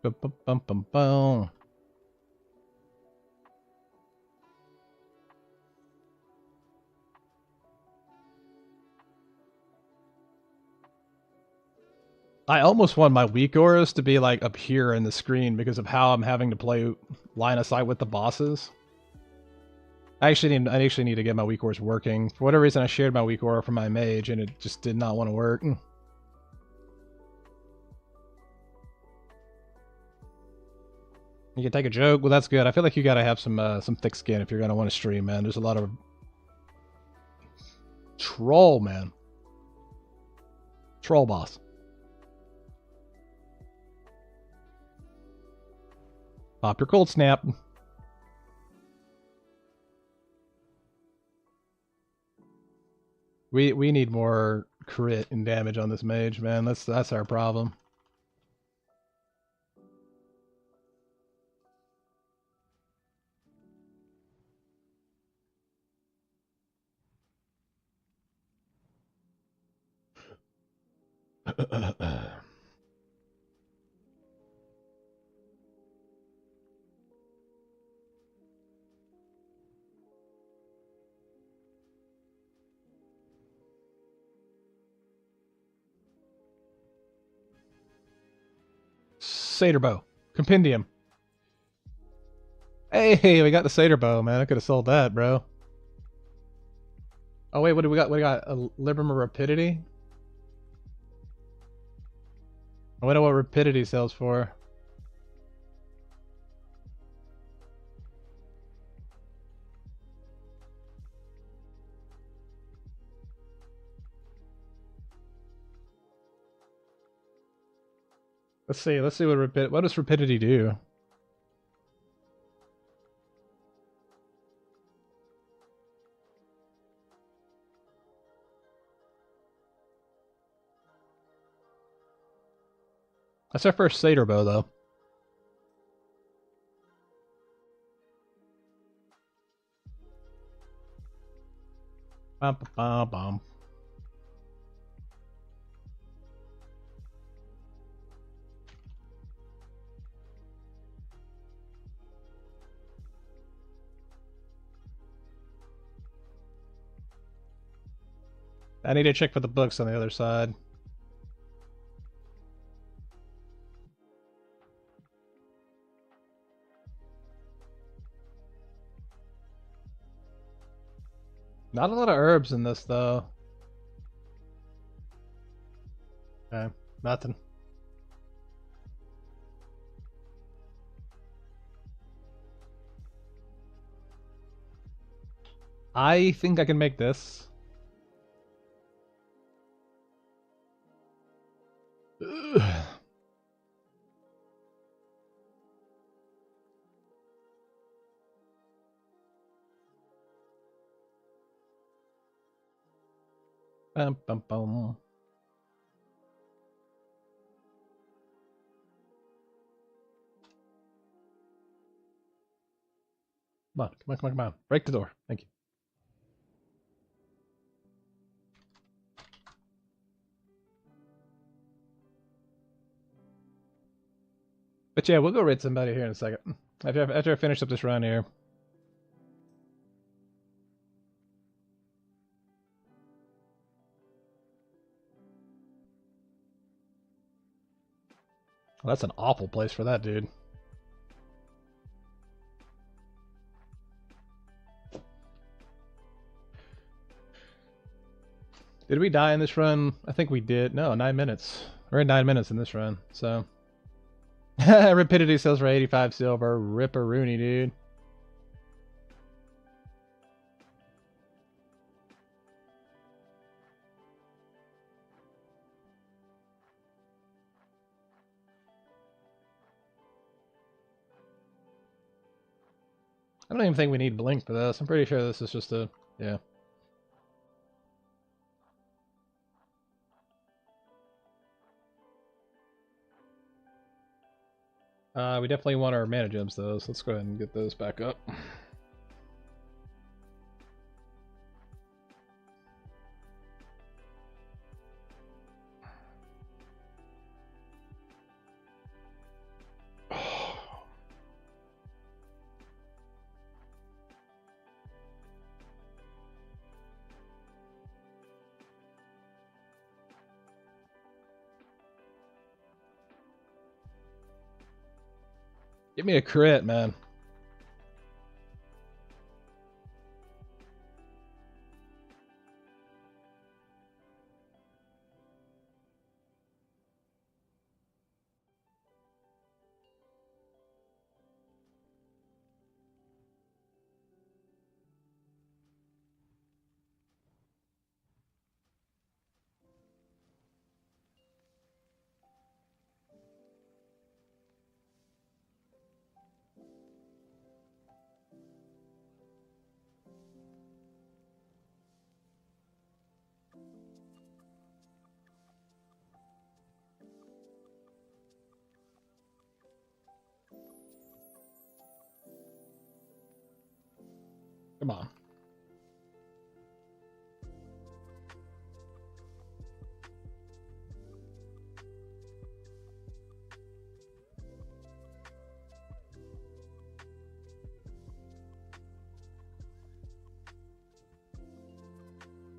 Bum, bum, bum, bum, bum. I almost want my weak auras to be like up here in the screen because of how I'm having to play line of sight with the bosses. I actually need to get my weak auras working. For whatever reason, I shared my weak aura from my mage, and it just did not want to work. You can take a joke. Well, that's good. I feel like you gotta have some thick skin if you're gonna want to stream, man. There's a lot of troll, man. Troll boss. Pop your cold snap. We need more crit and damage on this mage, man. That's our problem. Satyr bow. Compendium. Hey, we got the satyr bow, man. I could have sold that, bro. Oh wait, what do we got? We got a Libram of Rapidity. I wonder what Rapidity sells for. Let's see. Let's see what does Rapidity do? That's our first satyr bow, though. Bum, bum, bum. I need to check for the books on the other side. Not a lot of herbs in this, though. Okay, nothing. I think I can make this. Ugh. Bum, bum, bum. Come on. Break the door. Thank you. But yeah, we'll go raid somebody here in a second. After I finish up this run here. Well, that's an awful place for that, dude. Did we die in this run? I think we did. No, 9 minutes. We're at 9 minutes in this run, so. Rapidity sells for 85 silver. Ripperoonie, dude. I don't even think we need Blink for this. I'm pretty sure this is just a... yeah. We definitely want our mana gems, though, so let's go ahead and get those back up. Give me a crit, man. Come on.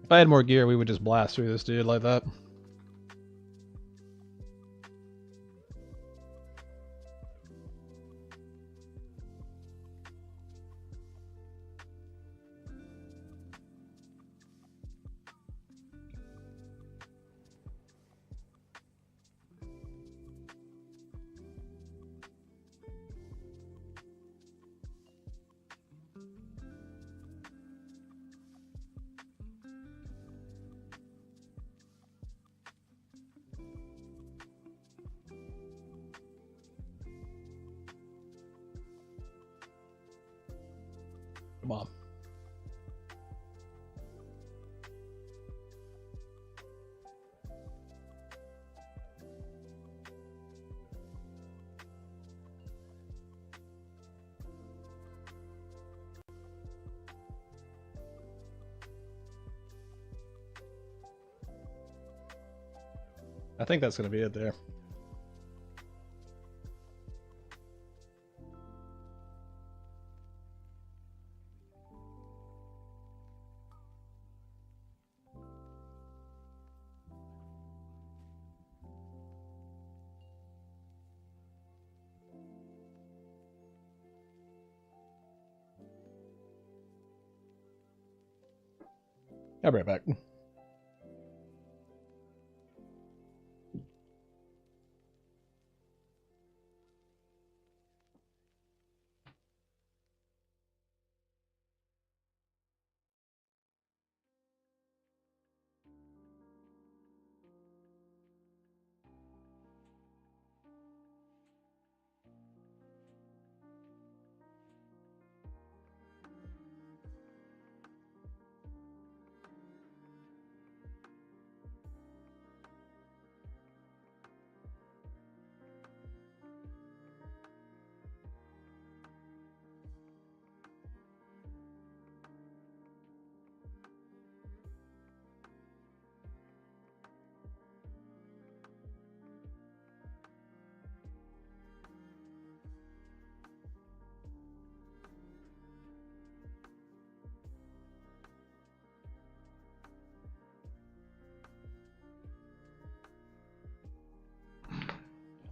If I had more gear, we would just blast through this dude like that. Come on. I think that's going to be it there. I'll be right back.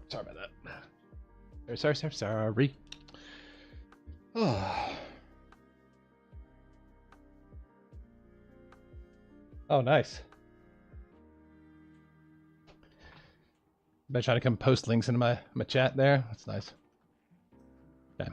Sorry about that. Sorry. Oh, nice. Better try to come post links into my chat there. That's nice. Okay.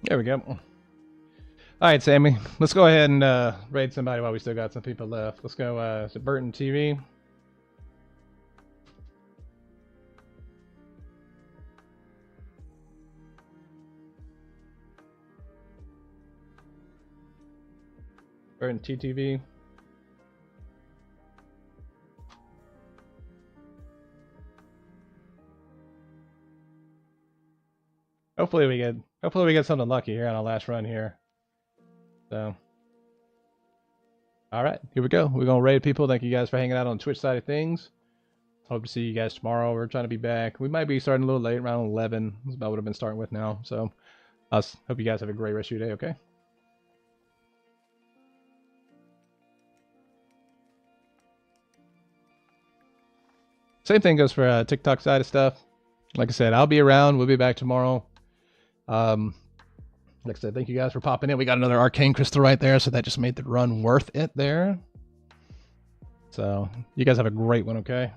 There we go. All right, Sammy. Let's go ahead and raid somebody while we still got some people left. Let's go to Burton TV. Burton TTV. Hopefully we get something lucky here on our last run here. So, all right, here we go. We're gonna raid people. Thank you guys for hanging out on the Twitch side of things. Hope to see you guys tomorrow. We're trying to be back. We might be starting a little late, around 11. That's about what I've been starting with now. So, hope you guys have a great rest of your day, okay? Same thing goes for TikTok side of stuff. Like I said, I'll be around. We'll be back tomorrow. Like I said, thank you guys for popping in. We got another arcane crystal right there, so that just made the run worth it there. So, you guys have a great one, okay?